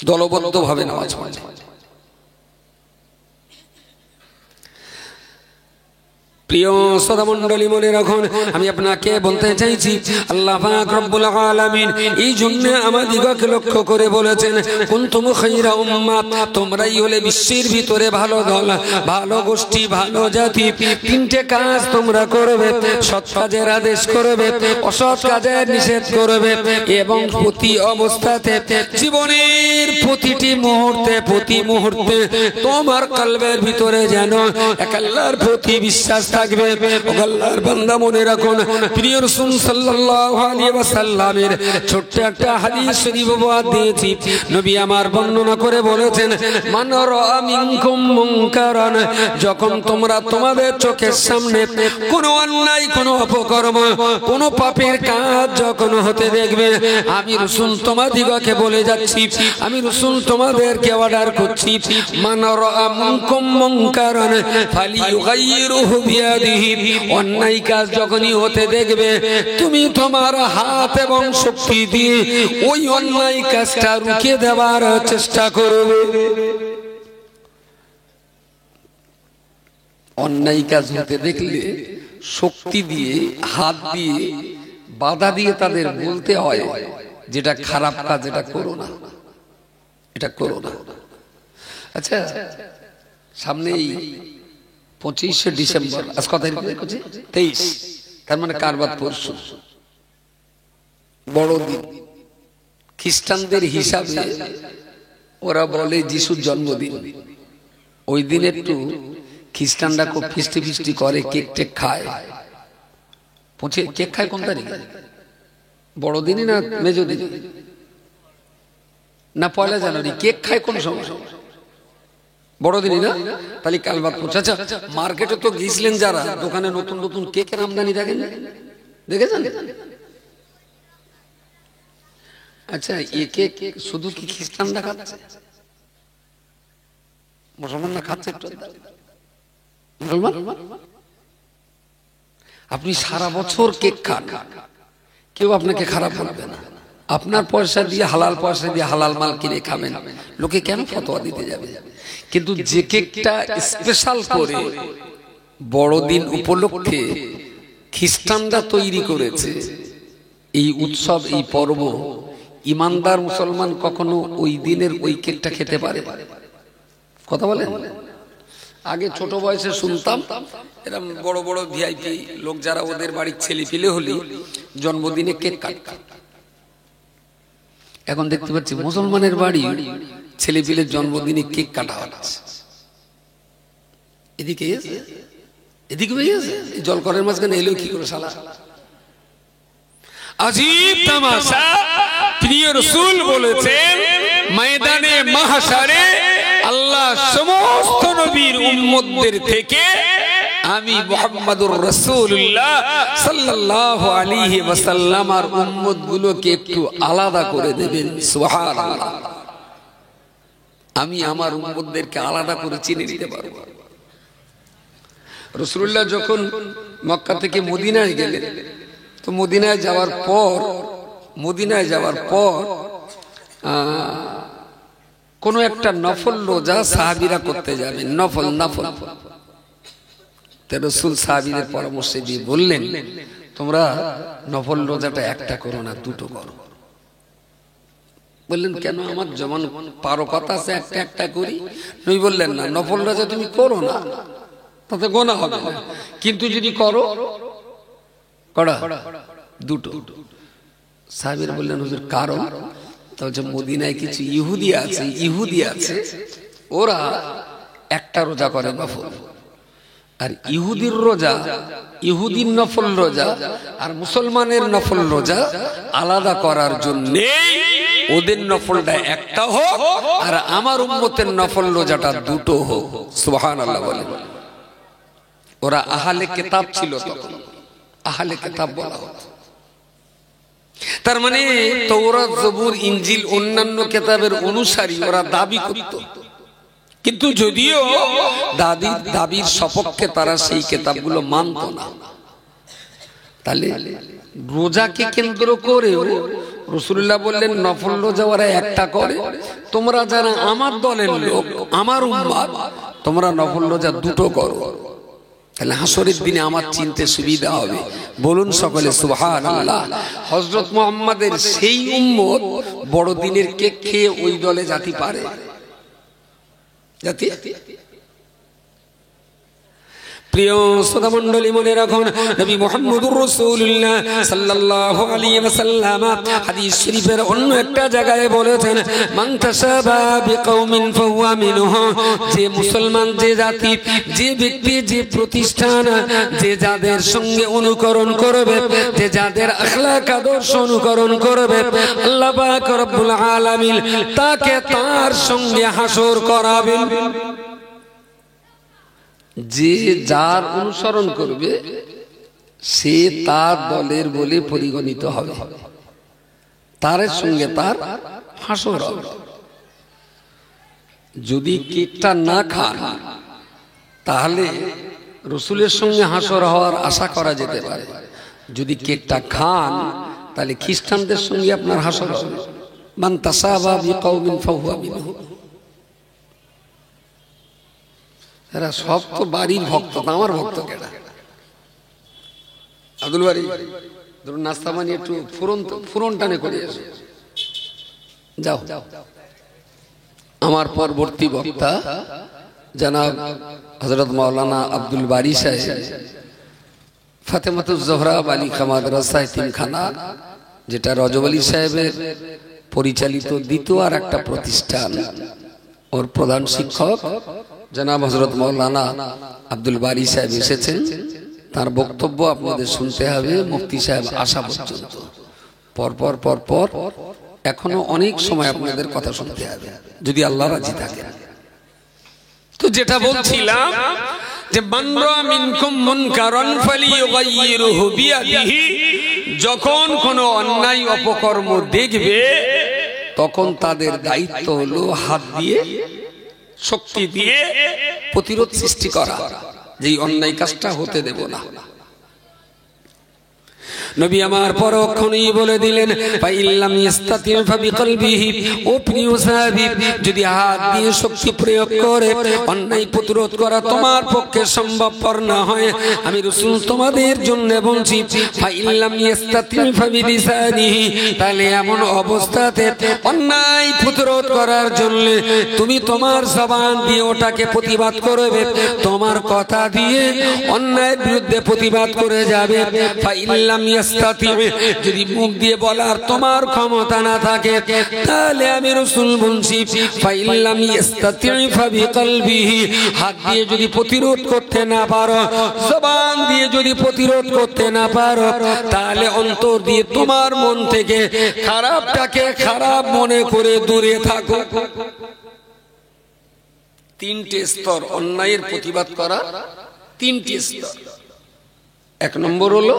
দলবদ্ধ ভাবে নামাজ পড়লে। প্রিয় শ্রোতা মণ্ডলী, মনে রাখুন, আমি আপনাকে বলতে চাইছি, আল্লাহ পাক রব্বুল আলামিন এই জন্য আমাদিগকে লক্ষ্য করে বলেছেন, কুনতুম খায়রা উম্মাহ, তোমরাই হলে বিশ্বের ভিতরে ভালো দল, ভালো গোষ্ঠী, ভালো জাতি। তিনটে কাজ তোমরা করবে, সৎ কাজের আদেশ করবে, অসৎ কাজের নিষেধ করবে, এবং প্রতি অবস্থাতে জীবনের প্রতিটি মুহূর্তে, প্রতি মুহূর্তে তোমার কলবের ভিতরে যেন এক আল্লাহর প্রতি বিশ্বাস থাকবে। আল্লাহর বান্দা, মনে রাখুন, প্রিয় রাসূল সাল্লাল্লাহু আলাইহি ওয়াসাল্লামের ছোট্ট একটা হাদিস শরীফ উপহার দিয়েছি। নবী আমার বর্ণনা করে বলেছেন, মান রাআ মিনকুম মুনকারান, যখন তোমরা তোমাদের চোখের সামনে কোনো অন্যায়, কোনো অপকর্ম, কোনো পাপের কাজ যখন হতে দেখবে, আমি রাসূল তোমাদিগকে বলে যাচ্ছি, আমি রাসূল তোমাদেরকে অর্ডার করছি, মান রাআ মিনকুম মুনকারান ফালিয়ুগাইয়িরহু বিয়াদিহি, অন্যায় কাজ যখনই হতে দেখবে, তুমি তোমার হাত এবং শক্তি দিয়ে ওই অন্যায় কাজটা রুখে দেওয়ার চেষ্টা করবে। অন্যায় কাজ হতে দেখলে শক্তি দিয়ে, হাত দিয়ে, বাধা দিয়ে তাদের বলতে হয়, যেটা খারাপ কাজ, এটা করো না, এটা করো না। আচ্ছা, সামনেই 25শে ডিসেম্বর, আজ কত তারিখ? 23, তার মানে কার বাদ? পরশু বড়দিন। খ্রিস্টানদের হিসাবে ওরা বলে যিশুর জন্মদিন। ওই দিন একটু খ্রিস্টানরা খুব ফিস্টি ফিস্টি করে, কেক টেক খায়। কেক খায় কোন তারিখে? বড়দিনই না মেজদিন না 1 জানুয়ারি? কেক খায় কোন সময়? বড়দিনই না? তাহলে কাল বাদ পড়ছে। আচ্ছা, মার্কেটে তো গিয়েছিলেন যারা, দোকানে নতুন নতুন কেকের আমদানি দেখেন, দেখেছেন? আচ্ছা, এই কেক শুধু কি খ্রিস্টানরা খাচ্ছে? মুসলমানরা খাচ্ছে? মুসলমান আপনি সারা বছর কেক খান, কেউ আপনাকে খারাপ বলবে না। আপনার পয়সা দিয়ে, হালাল পয়সা দিয়ে হালাল মাল কিনে খাবেন, লোকে কেন ফতোয়া দিতে যাবে? কিন্তু যে কেকটা স্পেশাল করে বড়দিন উপলক্ষে খ্রিস্টানরা তৈরি করেছে, এই উৎসব, এই পর্ব, ইমানদার মুসলমান কখনো ওই দিনের ওই কেকটা খেতে পারে? কথা বলেন। আগে ছোট বয়সে শুনতাম, এরকম বড় বড় ভিআইপি লোক যারা, ওদের বাড়ির ছেলে পিলে হলি জন্মদিনে কেক কাটত। এখন দেখতে পাচ্ছি মুসলমানের বাড়ি ছেলে পিলের জন্মদিনে কেক কাটা হচ্ছে। এদিকে এদিকে জলকরের মাঝখানে এলো কি করে শালা? আজীব তামাশা। প্রিয় রাসূল বলেছেন, ময়দানে মাহশারে আল্লাহ সমস্ত নবীর উম্মতদের থেকে আমি মুহাম্মদুর রাসূলুল্লাহ সাল্লাল্লাহু আলাইহি ওয়াসাল্লাম আর উম্মতগুলোকে একটু আলাদা করে দেবেন। সুবহানাল্লাহ। আমি আমার উম্মতদেরকে আলাদা করে চিনে নিতে পারবো। রাসূলুল্লাহ যখন মক্কা থেকে মদিনায় গেলেন, তো মদিনায় যাওয়ার পর কোন একটা নফল রোজা সাহাবীরা করতে যাবেন, নফল। রাসূল সাহাবীদের পরামর্শ দিয়ে বললেন, তোমরা নফল রোজাটা একটা করো না, দুটো করো। বললেন, কেন? আমার যেমন পারো কথা আছে, একটা একটা করি। নবী বললেন, না, নফল রোজা তুমি করো না, তাতে গোনা হবে না, কিন্তু যদি করো কড়া দুটো। সাহাবীরা বললেন, হুজুর কারণ? তাহলে মদিনায় কিছু ইহুদি আছে, ওরা একটা রোজা করে নফল, আর ইহুদির রোজা, ইহুদির নফল রোজা আর মুসলমানের নফল রোজা আলাদা করার জন্য ওদের নফলটা একটা হোক আর আমার উম্মতের নফল রোজাটা দুটো হোক। সুবহানাল্লাহ বলে। ওরা আহলে কিতাব ছিল তখন, আহলে কিতাব বলা হতো। তার মানে তৌরাত, জবুর, ইনজিল অন্যান্য কিতাবের অনুসারী ওরা দাবি করত, কিন্তু যদিও দাবির সপক্ষে তারা সেই কিতাবগুলো মানত না। তাহলে রোজাকে কেন্দ্র করে রাসূলুল্লাহ বললেন, নফল রোজা ওরা একটা করে, তোমরা যারা আমার দলের লোক, আমার উম্মত, তোমরা নফল রোজা দুটো করো। তাহলে হাসরের দিনে আমার চিনতে সুবিধা হবে। বলুন সকলে সুবহানাল্লাহ। হযরত মুহাম্মাদের সেই উম্মত বড়দিনের কেক খেয়ে ওই দলে যেতে পারে? জাতি প্রিয় শ্রোতা মণ্ডলী, মনে রাখুন নবী মুহাম্মদুর রাসূলুল্লাহ সাল্লাল্লাহু আলাইহি ওয়াসাল্লাম হাদিস শরীফের অন্য একটা জায়গায় বলেছেন, মান তাশাবা বিকওমিন ফাহুয়া মিনহু। যে মুসলমান, যে জাতি, যে ব্যক্তি, যে প্রতিষ্ঠান, যে যাদের সঙ্গে অনুকরণ করবে, যে যাদের আখলাক আদর্শ অনুকরণ করবে, আল্লাহ পাক রব্বুল আলামিন তাকে তার সঙ্গে হাসর করাবেন। যে যার অনুসরণ করবে সে তার দলের বলে পরিগণিত হবে, তার সঙ্গে তার হাসর হবে। যদি কেকটা না খান তাহলে রসুলের সঙ্গে হাসর হওয়ার আশা করা যেতে পারে। যদি কেকটা খান তাহলে খ্রিস্টানদের সঙ্গে আপনার হাসর হবে। মান তাশাবা বিকওমিন ফাহুয়া মিনহু। এরা সব তো বাড়ির ভক্ত, আমার ভক্ত কেডা? আব্দুল বাড়ি ধরুন নাস্তা বানিয়ে একটু ফুরন টানে করে এসো, যাও। আমার পরবর্তী বক্তা জনাব হযরত মাওলানা আব্দুল বারী সাহেব, ফাতেমাতুজ জোহরা বালিকা মাদ্রাসা এতিমখানা, যেটা রজব আলী সাহেবের পরিচালিত দ্বিতীয় আর একটা প্রতিষ্ঠান, ওর প্রধান শিক্ষক জনাব হযরত মাওলানা আব্দুল বারী সাহেব এসেছেন। তার বক্তব্য আপনাদের শুনতে হবে মুফতি সাহেব আসা পর্যন্ত। পরপর এখনো অনেক সময় আপনাদের কথা শুনতে হবে, যদি আল্লাহ রাজি থাকে। তো যেটা বলছিলাম যে মান রা মিনকুম মুনকারান ফালিয়ুগাইয়িরহু বিয়াদিহি। যখন কোনো অন্যায় অপকর্ম দেখবে তখন তাদের দায়িত্ব হলো হাত দিয়ে, শক্তি দিয়ে প্রতিরোধ সৃষ্টি করা, যে অন্যায় কাজটা হতে দেব না। নবী আমার পরক্ষণেই বলে দিলেন, ফাইল্লাম ইস্তাতি ফাবিকলবিহি। ও প্রিয় সাহাবী, যদি হাত দিয়ে শক্তি প্রয়োগ করে অন্যায় প্রতিরোধ করা তোমার পক্ষে সম্ভবপর না হয়, আমি রাসূল তোমাদের জন্য বলছি, ফাইল্লাম ইস্তাতি ফাবিলিসানিহি। তাহলে এমন অবস্থাতে অন্যায় প্রতিরোধ করার জন্য তুমি তোমার জবান দিয়ে ওটাকে প্রতিবাদ করবে, তোমার কথা দিয়ে অন্যায়ের বিরুদ্ধে প্রতিবাদ করে যাবে। ফাইল্লাম যদি মুখ দিয়ে বলার তোমার ক্ষমতা না থাকে, তাহলে আমি রাসূল বলছি, ফাইল্লাম ইস্তাতি ফাবিকলবিহি। হাত দিয়ে যদি প্রতিরোধ করতে না পারো, জবান দিয়ে যদি প্রতিরোধ করতে না পারো, তাহলে অন্তর দিয়ে তোমার মন থেকে খারাপটাকে খারাপ মনে করে দূরে থাকো। তিনটে স্তর অন্যায়ের প্রতিবাদ করা, তিনটে স্তর। এক নম্বর হলো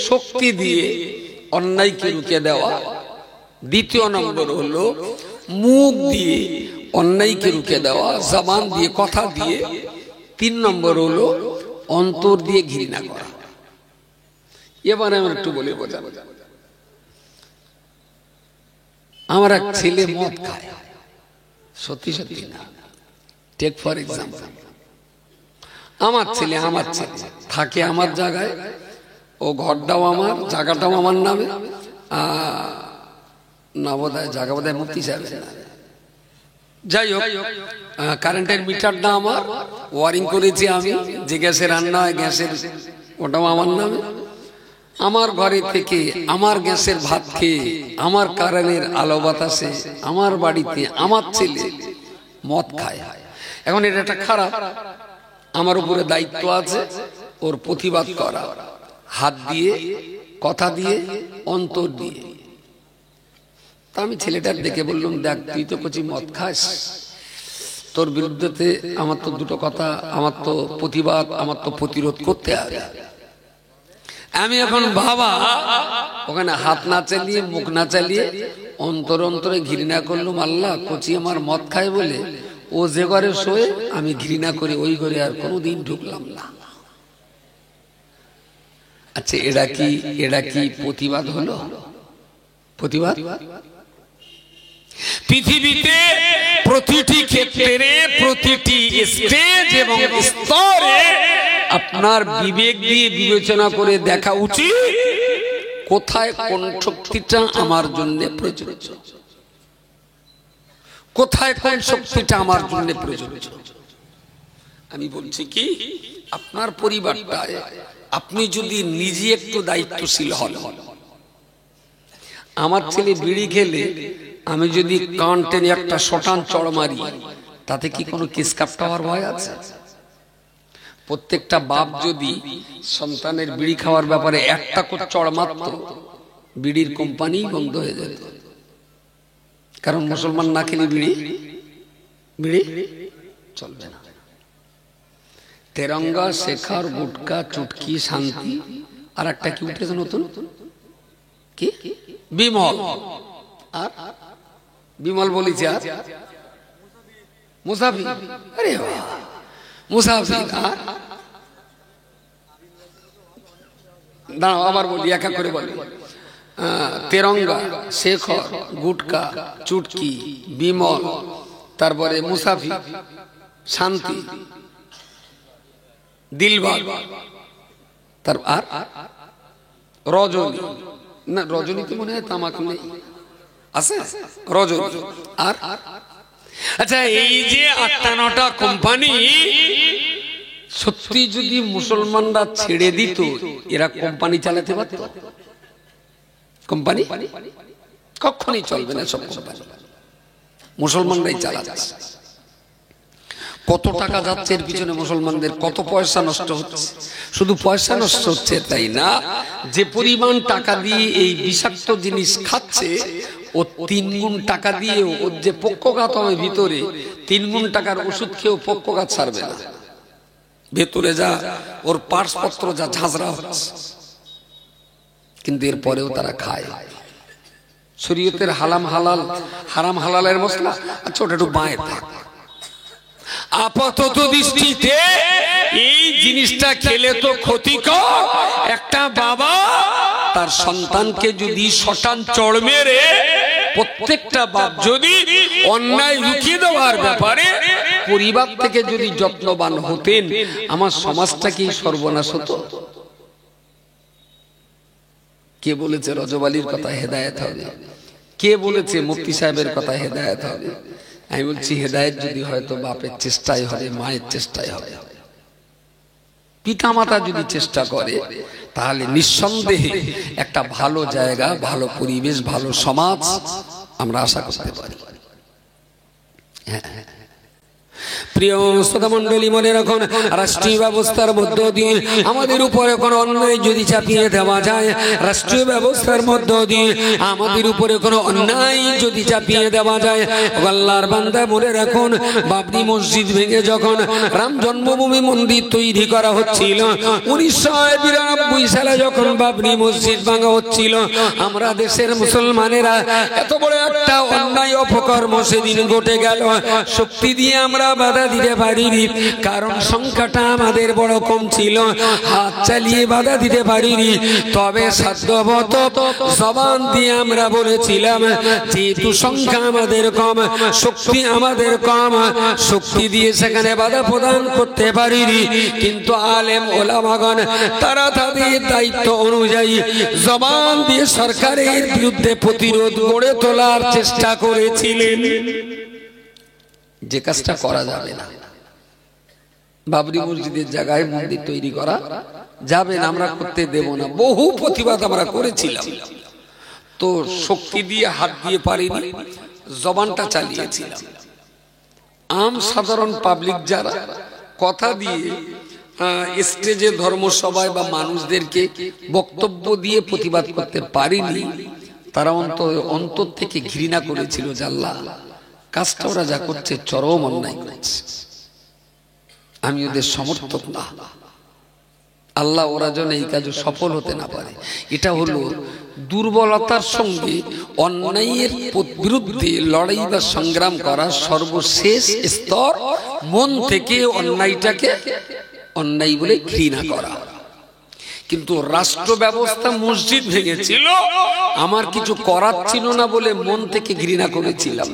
শক্তি দিয়ে অন্যায়কে রুখে দেওয়া। দ্বিতীয় নম্বর হলো মুখ দিয়ে অন্যায়কে রুখে দেওয়া, জবান দিয়ে, কথা দিয়ে। তিন নম্বর হলো অন্তর দিয়ে ঘৃণা করা। এবারে আমি একটু বলে বোঝাবো। আমার এক ছেলে মদ খায়, সত্যি সত্যি না, টেক ফর এক্সাম্পল, আমার ছেলে থাকে আমার জায়গায়, ও ঘরটাও আমার, জায়গাটাও আমার নামে, না বোধহয় জায়গা বোধহয় মুফতি সাহেব, যাই হোক কারেন্টের মিটারটা আমার, ওয়ারিং করেছি আমি, যে গ্যাসে রান্না হয় গ্যাসের ওটাও আমার নামে। আমার ঘরে থেকে আমার গ্যাসের ভাত খেয়ে, আমার কারেন্টের আলো বাতাসে, আমার বাড়িতে আমার ছেলে মদ খায়। এখন এটা একটা খারাপ, আমার উপরে দায়িত্ব আছে ওর প্রতিবাদ করা, হাত দিয়ে, কথা দিয়ে, অন্তর দিয়ে। তা আমি ছেলেটার দেখে বললাম, দেখ তুই তো কচি মদ খাস, তোর বিরুদ্ধে আমার তো দুটো কথা, আমার তো প্রতিবাদ, আমার তো প্রতিরোধ করতে হবে। আমি এখন বাবা ওখানে হাত না চালিয়ে মুখ না চালিয়ে অন্তরে অন্তরে ঘৃণা করলাম, আল্লাহ কচি আমার মদ খায় বলে ও যে ঘরে শোয়ে আমি ঘৃণা করি, ওই ঘরে আর কোনোদিন ঢুকলাম না। আচ্ছা এটা কি প্রতিবাদ হলো? প্রতিবাদ? পৃথিবীতে প্রতিটি ক্ষেত্রে প্রতিটি স্টেজ এবং স্তরে আপনার বিবেক দিয়ে বিবেচনা করে দেখা উচিত কোথায় কোন শক্তিটা আমার জন্য প্রযোজ্য, কোথায় কোন শক্তিটা আমার জন্য প্রযোজ্য। আমি বলছি কি, আপনার পরিবারটায় আপনি যদি নিজে একটু দায়িত্বশীল হন, আমার ছেলে বিড়ি খেলে আমি যদি কান টেনে একটা শটান চড় মারি, তাতে কি কোনো কেস কাপটা হওয়ার ভয় আছে? প্রত্যেকটা বাপ যদি সন্তানের বিড়ি খাওয়ার ব্যাপারে একটা করে চড় মারত, বিড়ির কোম্পানি বন্ধ হয়ে যেত। কারণ মুসলমান না খেলে বিড়ি চলবে না। তেরঙ্গা, শেখার, গুটকা, চুটকি, শান্তি, আর একটা কি উঠেছে নতুন, কি বিমল, আর বিমল বলেছে, আর মুসাফির, আরে মুসাফির, আর দাঁড়াও আবার বলি, একা করে বলি। তেরঙ্গা, শেখর, গুটকা, চুটকি, বিমল, তারপরে মুসাফির, শান্তি, দিলবাগ, তার আর রজনী, না রজনী তো মনে হয় তামাক নেই, আছে রজনী, আর আচ্ছা এই যে 8-9টা কোম্পানি সত্যি যদি মুসলমানরা ছেড়ে দিত, এরা কোম্পানি চালাতে পারত? কোম্পানি কখনই চলবে না, সব কোম্পানি মুসলমানরাই চালাচ্ছে। কত টাকা যাচ্ছে এর পিছনে মুসলমানদের, কত পয়সা নষ্ট হচ্ছে। শুধু পয়সা নষ্ট হচ্ছে তাই না, যে পরিমাণ টাকা দিয়ে এই বিষাক্ত জিনিস খাচ্ছে, ও 3 গুণ টাকা দিয়ে ওর যে পক্ষঘাত হবে ভিতরে, 3 গুণ টাকার ওষুধ খেয়েও পক্ষঘাত ছাড়বে না। ভেতরে যা ওর পার্সপত্র যা ঝাঁঝরা হচ্ছে, কিন্তু এরপরেও তারা খায়। শরীয়তের হারাম হালালের মশলা, আচ্ছা ওটা একটু বাঁয়ে থাক। আপাতত দৃষ্টিতে এই জিনিসটা খেলে তো ক্ষতিকর। একটা বাবা তার সন্তানকে যদি শটান চড় মেরে, প্রত্যেকটা বাপ যদি অন্যায় রুখিয়ে দেওয়ার ব্যাপারে পরিবার থেকে যদি যত্নবান হতেন, আমার সমাজটা কি সর্বনাশ হতো? কে বলেছে রজব আলীর কথা হেদায়েত হবে? কে বলেছে মুফতি সাহেবের কথা হেদায়েত হবে? আমি বলছি হেদায়েত যদি হয়তো বাপের চেষ্টায় হবে, মায়ের চেষ্টায় হবে। পিতা মাতা যদি চেষ্টা করে, তাহলে নিঃসন্দেহে একটা ভালো জায়গা, ভালো পরিবেশ, ভালো সমাজ আমরা আশা করতে পারি। প্রিয় শ্রোতা মণ্ডলী, মনে রাখুন, রাষ্ট্রীয় ব্যবস্থার মধ্য দিয়ে আমাদের উপরে কোনো অন্যায় যদি চাপিয়ে দেওয়া যায়, রাষ্ট্রীয় ব্যবস্থার মধ্য দিয়ে আমাদের উপরে কোনো অন্যায় যদি চাপিয়ে দেওয়া যায়, আল্লাহর বান্দা মনে রাখুন, বাবরি মসজিদ ভেঙে যখন রাম জন্মভূমি মন্দির তৈরি করা হচ্ছিল, 1992 সালে যখন বাবরি মসজিদ ভাঙা হচ্ছিল, আমরা দেশের মুসলমানেরা এত বড় একটা অন্যায় অপকর্ম সেদিন ঘটে গেল। শক্তি দিয়ে আমরা বাধা দিতে পারিনি, কারণ সংখ্যাটা আমাদের বড় কম ছিল। হাত চালিয়ে বাধা দিতে পারিনি, তবে সাধ্যমত জবান দিয়ে আমরা বলেছিলাম, যেহেতু সংখ্যা আমাদের কম, শক্তি আমাদের কম, শক্তি দিয়ে সেখানে বাধা প্রদান করতে পারিনি। কিন্তু আলেম ওলামাগণ তারা তাদের দায়িত্ব অনুযায়ী জবান দিয়ে সরকারের বিরুদ্ধে প্রতিরোধ গড়ে তোলার চেষ্টা করেছিলেন। যে কাজটা করা যাবে না, বাবরি মসজিদের জায়গায় মন্দির তৈরি করা যাবে না, আমরা করতে দেব না, বহু প্রতিবাদ আমরা করেছিলাম। তো শক্তি দিয়ে হাত দিয়ে পারিনি, জবানটা চালিয়েছিলাম। আম সাধারণ পাবলিক যারা কথা দিয়ে স্টেজে ধর্মসভায় বা মানুষদেরকে বক্তব্য দিয়ে প্রতিবাদ করতে পারিনি, তারা অন্তর থেকে ঘৃণা করেছিল যে আল্লাহ, কাজটা ওরা যা করছে চরম অন্যায় করছে, আমি ওদের সমর্থক না, আল্লাহ ওরা যেন এই কাজে সফল হতে না পারে। এটা হলো দুর্বলতার সঙ্গে অন্যায়ের বিরুদ্ধে লড়াই বা সংগ্রাম করার সর্বশেষ স্তর, মন থেকে অন্যায়টাকে অন্যায় বলে ঘৃণা করা। কিন্তু রাষ্ট্র ব্যবস্থা মসজিদ ভেঙেছিল, আমার কিছু করার ছিল না বলে মন থেকে ঘৃণা করেছিলাম।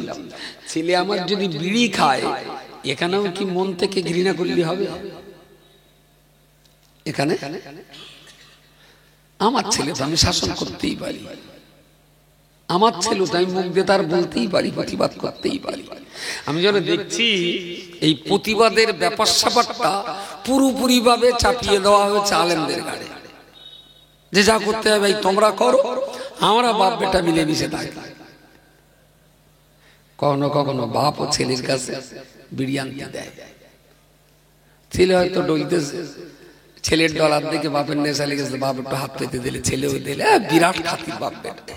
ছেলে আমার যদি বিড়ি খায়, এখানেও কি মন থেকে ঘৃণা করলে হবে? এখানে আমার ছেলে তো আমি শাসন করতেই পারি, আমার ছেলে তো আমি মুখ দিয়ে তার বলতেই পারি, প্রতিবাদ করতেই পারি। আমি যেন দেখছি এই প্রতিবাদের ব্যাপার স্যাপারটা পুরোপুরি ভাবে চাপিয়ে দেওয়া হয়েছে আলেমদের ঘাড়ে, যে যা করতে হবে তোমরা করো, আমরা বাপ বেটা মিলে মিশে থাকি। কখনো কখনো বাপ ও ছেলের কাছে বিড়ি আনতে দেয়, ছেলে হয়তো ডলতেছে, ছেলের ডলার দেখে বাপের নেশা লেগেছে, বাপ একটু হাত পেতে দিলে ছেলেও দিলে, বিরাট খাতির বাপ বেটা,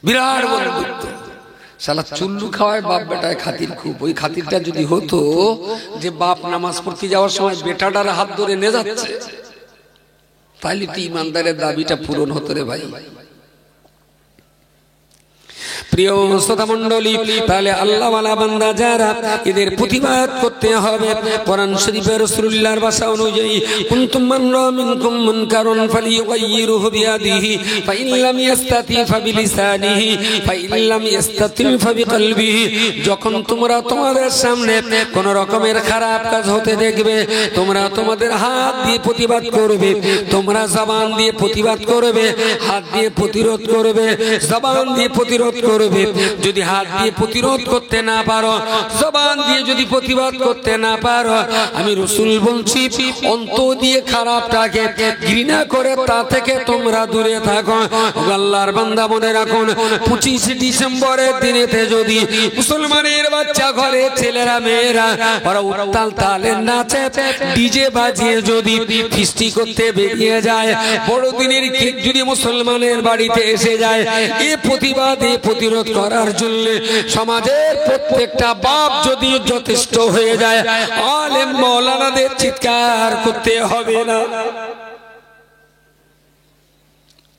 বিরাট বন্ধুত্ব। শালা চুল্লু খাওয়ায় বাপ বেটায় খাতির খুব। ওই খাতিরটা যদি হতো যে বাপ নামাজ পড়তে যাওয়ার সময় বেটাটার হাত ধরে নিয়ে যাচ্ছে, তাহলে তো ইমানদারের দাবিটা পূরণ হতো রে ভাই। প্রিয় শ্রোতা মণ্ডলী, তাহলে আল্লাহ ওয়ালা বান্দা যারা, এদের প্রতিবাদ করতে হবে। কোরআন শরীফে রাসূলুল্লাহর ভাষা অনুযায়ী, কুনতুম মান রাআ মিনকুম মুনকারুন ফালিয়ুগাইয়িরহু বিয়াদিহি ফাইন লাম ইস্তাতি ফাবিলিসানিহি ফাইন লাম ইস্তাতি ফাবিকলবিহি। যখন তোমরা তোমাদের সামনে কোন রকমের খারাপ কাজ হতে দেখবে, তোমরা তোমাদের হাত দিয়ে প্রতিবাদ করবে, তোমরা জবান দিয়ে প্রতিবাদ করবে, হাত দিয়ে প্রতিরোধ করবে, জবান দিয়ে প্রতিরোধ করবে। যদি হাত দিয়ে প্রতিরোধ করতে না পারো, জবান দিয়ে যদি প্রতিবাদ করতে না পারো, আমি রাসূল বলছি অন্তর দিয়ে খারাপটাকে ঘৃণা করে তা থেকে তোমরা দূরে থাকো। আল্লাহর বান্দা মনে রাখুন, 25 ডিসেম্বরের দিনেতে যদি মুসলমানের বাচ্চা ঘরে ছেলেরা মেয়েরা ওরা উত্তাল তালে নাচে, ডিজে বাজিয়ে যদি ফিস্টি করতে বেরিয়ে যায়, বড়দিনের কেক যদি মুসলমানের বাড়িতে এসে যায়, এ প্রতিবাদে প্রতিরোধ করার জন্য সমাজের প্রত্যেকটা বাপ যদি যথেষ্ট হয়ে যায়, আলেম মাওলানাদের চিৎকার করতে হবে না।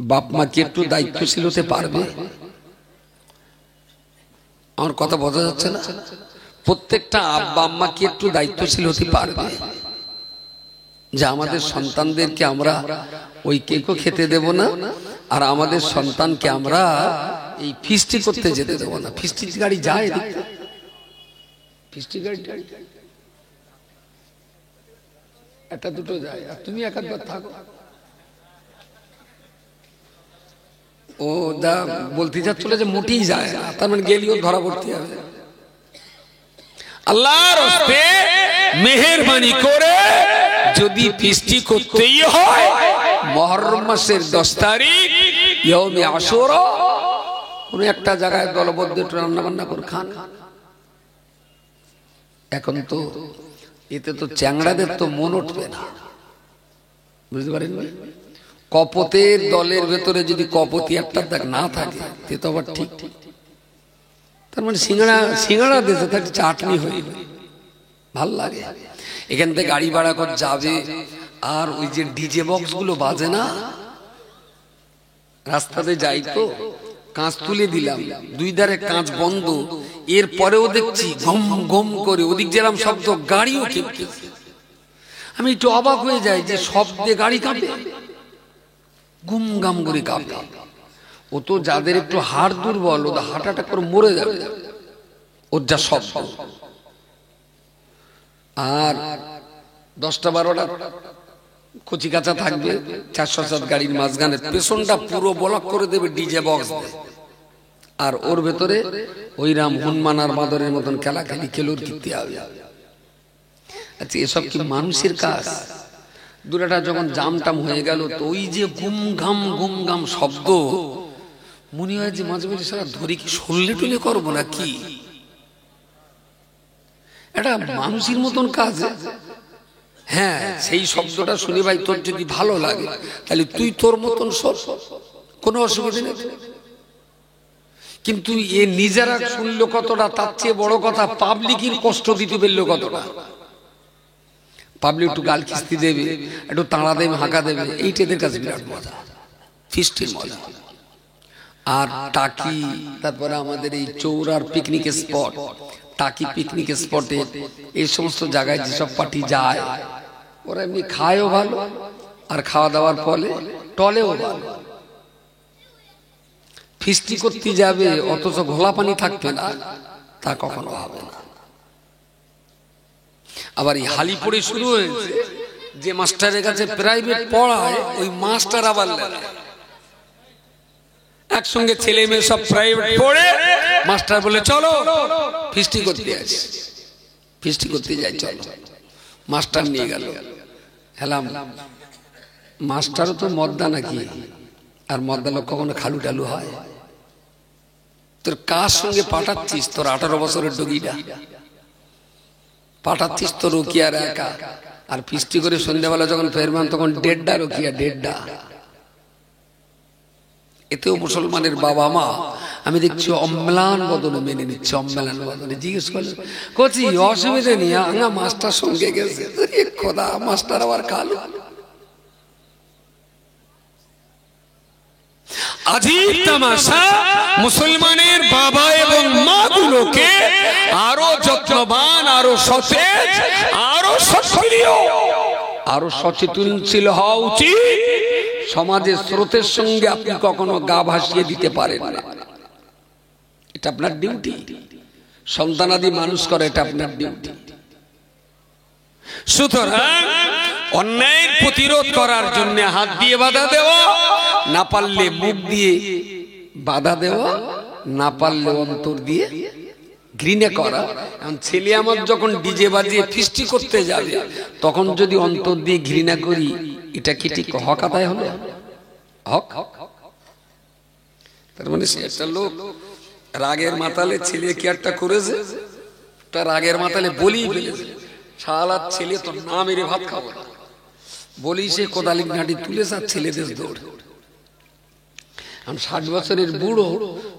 বাপ মা কি একটু দায়িত্বশীল হতে পারবে? আমার কথা বোঝা যাচ্ছে না? প্রত্যেকটা আব্বা আম্মা কি একটু দায়িত্বশীল হতে পারবে যে আমাদের সন্তানদেরকে আমরা ওই কেকও খেতে দেব না, আর আমাদের সন্তানকে আমরা এই ফিস্টি করতে যেতে দেবো না? ফিস্টি গাড়ি যায়, ফিস্টি গাড়ি একটা দুটো যায়, আর তুমি একবার থাকো। ও যা বলতে যাচ্ছিল যে মোটেই যায় না, তার মানে গেলিও ধরা পড়তে হবে। আল্লাহর রাস্তে মেহেরবানি করে যদি ফিস্টি করতেই হয়, মুহররম মাসের 10 তারিখ ইয়াউমে আশুরা কোন একটা জায়গায় দলবদ্ধ একটু রান্না বান্না করে খান। এখন তো এতে তো চ্যাংড়াদের তো মন উঠবে না, বুঝতে পারেন? কপতের দলের ভেতরে যদি কপতি একটা দাগ না থাকে, তে তো আবার ঠিক। তার মানে সিঙ্গাড়া দিতে থাকে চাটনি হয়ে ভাল লাগে। এখান থেকে গাড়ি ভাড়া করে যাবে, আর ওই যে ডিজে বক্স গুলো বাজে না, রাস্তাতে যাই তো কাঁচ তুলে দিলাম, দুই ধারে কাঁচ বন্ধ, এরপরেও দেখছি গম গম করে ওদিক যেরাম শব্দ, গাড়িও কেঁপে। আমি একটু অবাক হয়ে যাই যে শব্দে গাড়ি কাঁপে, গুম গাম করে কাঁপে। ও তো যাদের একটু হাড় দুর্বল, ওদের হার্ট অ্যাটাক করে মরে যাবে ওর যা শব্দ। আর 10টা 12টা কচি কাঁচা থাকবে, 407 গাড়ির মাঝখানে পেছনটা পুরো ব্লক করে দেবে ডিজে বক্স, আর ওর ভেতরে ওইরাম হনুমান আর বাদরের মতন খেলাখেলি খেলুর কীর্তি হবে। আচ্ছা, এসব কি মানুষের কাজ? দুরাটা যখন জামটাম হয়ে গেল, তো ওই যে গুম ঘাম শব্দ, মনে হয় যে মাঝে মাঝে সারা ধরে কি সরলে টুলে করবো না কি? এটা মানুষের মতন কাজ। হ্যাঁ, সেই শব্দটা শুনে ভাই তোর যদি ভালো লাগে, তাহলে তুই তোর মতন সর, কোনো অসুবিধা নেই। কিন্তু এ নিজেরা শুনলো কতটা, তার চেয়ে বড় কথা পাবলিকের কষ্ট দিতে পারলো কতটা। পাবলিক একটু গাল খিস্তি দেবে, একটু তাড়া দেবে, হাঁকা দেবে, এইটা এদের কাছে বিরাট মজা, ফিস্টের মজা। আর টাকি, তারপরে আমাদের এই চৌরার পিকনিক স্পট, টাকি পিকনিক স্পটে এই সমস্ত জায়গায় যেসব পার্টি যায়, ওরা এমনি খায়ও ভালো, আর খাওয়া দাওয়ার ফলে টলেও ভালো। ফিস্টি করতে যাবে অথচ ঘোলা পানি থাকবে না, তা কখনো হবে না। আবার এই হালি পড়ে শুরু হয়েছে, যে মাস্টারের কাছে প্রাইভেট পড়ায় ওই মাস্টার আবার একসঙ্গে ছেলে মেয়ে সব প্রাইভেট পড়ে, মাস্টার বলে চলো ফিস্টি করতে আসি, ফিস্টি করতে যাই, চলো। মাস্টার নিয়ে গেল, হেলাম মাস্টারও তো মদ্দা নাকি, আর মদ্দা লোক কখনো খালু টালু হয়? তোর কার সঙ্গে পাঠাচ্ছিস? তোর 18 বছরের ডগিটা পাঠাচ্ছিস তো রোকিয়ার একা, আর ফিস্টি করে সন্ধ্যাবেলা যখন ফেরমান তখন 1.5 রোকিয়া, 1.5। এতেও মুসলমানের বাবা মা আমি দেখছি অম্লান বদলে মেনে নিচ্ছে, অম্লান বদলে। জিজ্ঞেস করলে কচি অসুবিধা নেই, আঙা মাস্টার সঙ্গে গেছে, খোদা মাস্টার আবার কালো। আজীব তামাশা, মুসলমানের বাবা এবং মা গুলোকে আরো যত্নবান, আরো সচেত, আরো সক্রিয়, আরো সচেতনশীল হওয়া উচিত। সমাজের স্রোতের সঙ্গে আপনি কখনো গা ভাসিয়ে দিতে পারেন না, এটা আপনার ডিউটি। সন্তানাদি মানুষ করে, এটা আপনার ডিউটি। সুতরাং অন্যায়ের প্রতিরোধ করার জন্য হাত দিয়ে বাধা দেওয়া, না পারলে মুখ দিয়ে বাধা দেওয়া, না পারলে অন্তর দিয়ে ঘৃণা করা। এখন ছেলে আমার যখন ডিজে বাজিয়ে ফিস্টি করতে যাবে, তখন যদি অন্তর দিয়ে ঘৃণা করি, এটা কি ঠিক হক আদায় হলো? হক? তার মানে একটা লোক রাগের মাতালে ছেলে কি একটা করেছে, তার রাগের মাতালে বলি ফেলেছে, শালার ছেলে তোর না মেরে ভাত খাবো না বলি, সে কোদালি ঘাঁটি তুলেছে আর ছেলেদের দৌড়। আমি 60 বছরের বুড়ো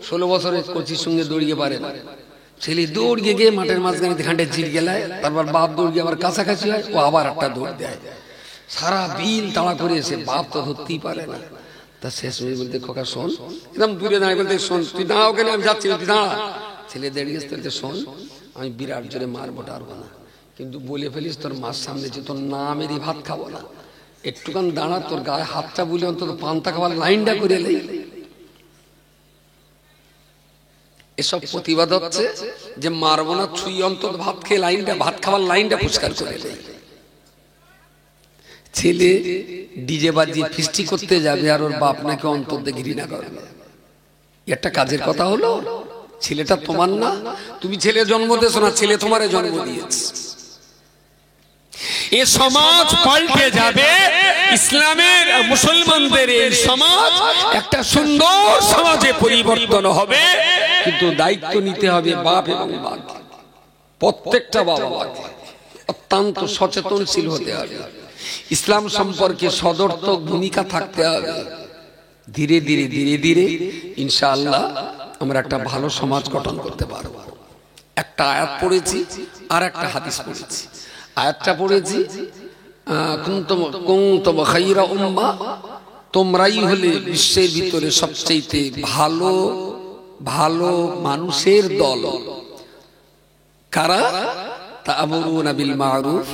16 বছরের কচির সঙ্গে দৌড়িয়ে পারে না, ছেলে দৌড়িয়ে গিয়ে মাঠের মাঝখানে ঘাটে জির গেলায়, তারপর বাপ দৌড়িয়ে আবার কাছাকাছি হয়, ও আবার একটা দৌড় দেয়, সারা দিন তাড়া করে এসে বাপ তো ধরতেই পারে না। তা শেষ মেয়ে বলতে, খোকা শোন, একদম দূরে দাঁড়িয়ে বলতে, শোন তুই দাঁড়াও কেন, আমি যাচ্ছি, তুই দাঁড়া। ছেলে দাঁড়িয়ে বলতে, শোন আমি বিরাট জোরে মারবো টারবো না, কিন্তু বলে ফেলিস তোর মার সামনে যে তোর না মেরে ভাত খাবো না, একটুখান দাঁড়া, তোর গায়ে হাতটা বুলে অন্তত পান্তা খাবার লাইনটা করে নেই। এসব প্রতিবাদ হচ্ছে যে মারবো না, ছুঁই অন্তত ভাত খেয়ে লাইনটা, ভাত খাবার লাইনটা পরিষ্কার করে নেই। ছেলে ডিজে বাজিয়ে ফিস্টি করতে যাবে, আর ওর বাপ নাকি অন্তর দিয়ে ঘৃণা করবে, একটা কাজের কথা হলো? ছেলেটা তোমার না, তুমি ছেলে জন্ম দিয়েছো না, ছেলে তোমারে জন্ম দিয়েছে। এ সমাজ পাল্টে যাবে, ইসলামের মুসলমানদের এই সমাজ একটা সুন্দর সমাজে পরিবর্তন হবে, কিন্তু দায়িত্ব নিতে হবে বাপ এবং মা, প্রত্যেকটা বাবা মাকে অত্যন্ত সচেতনশীল হতে হবে, ইসলাম সম্পর্কে সদর্থক ভূমিকা থাকতে হবে। ধীরে ধীরে ধীরে ধীরে ইনশাআল্লাহ আমরা একটা ভালো সমাজ গঠন করতে পারব। একটা আয়াত পড়েছি আর একটা হাদিস পড়েছি। আয়াতটা পড়েছি, কুনতুম খায়রা উম্মাহ, তোমরাই হলে বিশ্বের ভিতরে সবচেয়ে ভালো ভালো মানুষের দল। কারা? তা'মুরুনা বিল মা'রুফ,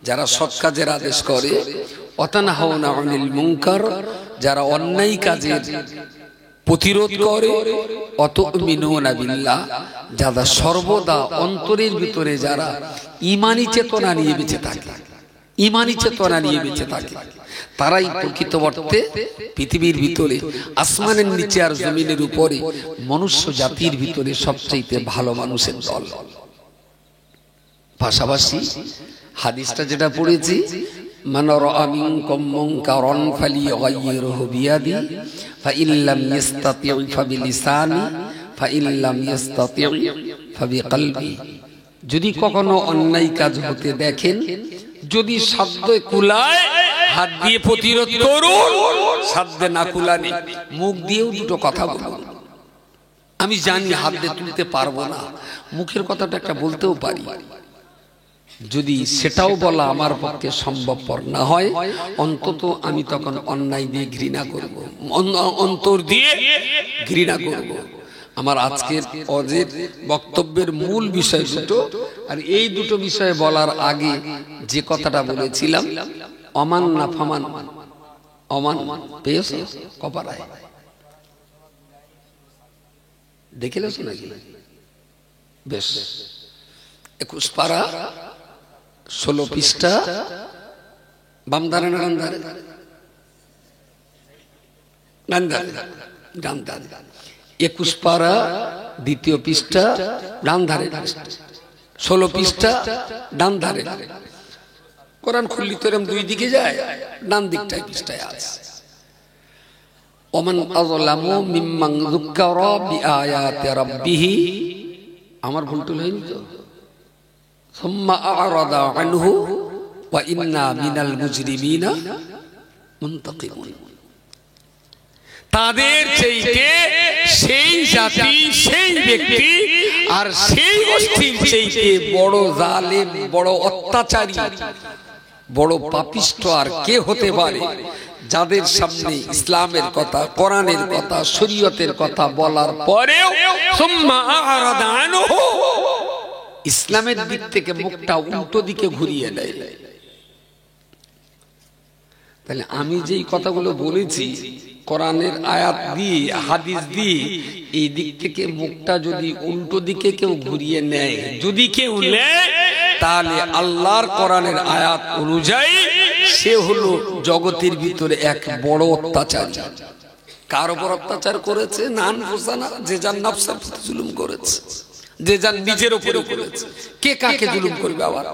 যারা সৎ কাজের আদেশ করে, ওয়া তানহাউনা আনিল মুনকার, যারা অন্যায় কাজের প্রতিরোধ করে, ওয়া তু'মিনুনা বিল্লাহ, যারা সর্বদা অন্তরের ভিতরে যারা ঈমানি চেতনা নিয়ে বেঁচে থাকে, ঈমানি চেতনা নিয়ে বেঁচে থাকে, তারাই প্রকৃত অর্থে পৃথিবীর ভিতরে, আসমানের নিচে আর জমিনের উপরে মনুষ্য জাতির ভিতরে সবচেয়ে ভালো মানুষের দল। পাশাপাশি হাদিসটা যেটা পড়েছি, মান রাআ মিনকুম মুনকারান ফালিয়ুগাইয়িরহু বিয়াদিহি ফাইন লাম ইস্তাতি' ফাবিলিসানি ফাইন লাম ইস্তাতি' ফাবিকলবি। যদি কখনো অন্যায় কাজ হতে দেখেন, যদি সাধ্য কুলায় হাত দিয়ে প্রতিরোধ করুন, সাধ্য না কুলানি মুখ দিয়েও দুটো কথা বলুন। আমি জানি হাত দিয়ে তুলতে পারবো না, মুখের কথাটা একটা বলতেও পারি, যদি সেটাও বলা আমার পক্ষে সম্ভবপর না হয়, অন্তত আমি তখন অন্যায় দিয়ে ঘৃণা করব, অন্তর দিয়ে ঘৃণা করব। আমার আজকের অজের বক্তব্যের মূল বিষয় দুটো, আর এই দুটো বিষয়ে বলার আগে যে কথাটা বলেছিলাম, অমান না ফামান, অমান পেয়েছ কপারায় দেখিলেছ নাকি? বেশ, 21 পারা 16 পৃষ্ঠা, বামদারে না ডানদারে? ডানদারে, ডানদারে। 21 পারা 2 পৃষ্ঠা, ডানদারে 16 পৃষ্ঠা, ডানদারে। কোরআন খুললি তো এরকম দুই দিকে যায়, ডান দিকটায় পৃষ্ঠায় আছে। ওমান আযলামু মিম্মান যুক্কিরা বিআয়াতি রাব্বিহি, আমার ভুল টুল হয়নি তো? সুম্মা আ'রাদা আনহু ওয়া ইন্না মিনাল মুজরিমিনা মুনতাকিমুন। তাদের চাইতে সেই জাতি, সেই ব্যক্তি আর সেই গোষ্ঠীর চাইতে বড় জালেম, বড় অত্যাচারী, বড় পাপিষ্ঠ আর কে হতে পারে, যাদের সামনে ইসলামের কথা, কোরআনের কথা, শরীয়তের কথা বলার পরেও সুম্মা আ'রাদা আনহু, ইসলামের দিক থেকে মুখটা উল্টো দিকে ঘুরিয়ে দেয়। তাহলে আমি যেই কথাগুলো বলেছি কোরআনের আয়াত দিয়ে, হাদিস দিয়ে, এই দিক থেকে মুখটা যদি উল্টো দিকে কেউ ঘুরিয়ে নেয়, যদি কেউ নেয়, তাহলে আল্লাহর কোরআনের আয়াত অনুযায়ী সে হলো জগতের ভিতরে এক বড় অত্যাচার। কার উপর অত্যাচার করেছে? না, যে যার নফসের প্রতি জুলুম করেছে, যে যার নিজের উপরে করেছে। কে কাকে জুলুম করবে আবার?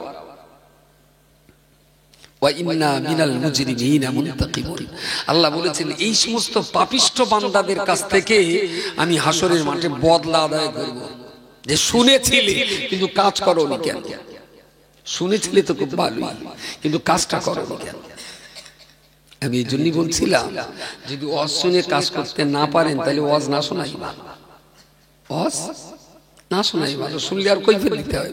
আল্লাহ বলেছেন এই সমস্ত পাপিষ্ঠ বান্দাদের কাছ থেকে আমি হাসরের মাঠে বদলা আদায় করব। যে শুনেছিলে কিন্তু কাজ করোনি কেন? শুনেছিলে তো খুব ভালোই, কিন্তু কাজটা করোনি কেন? আমি এই জন্যই বলছিলাম, যদি ওয়াজ শুনে কাজ করতে না পারেন তাহলে ওয়াজ না শোনাই ভালো, ওয়াজ না শোনাই ভালো, শুনলে আর কৈফিয়ত দিতে হয়।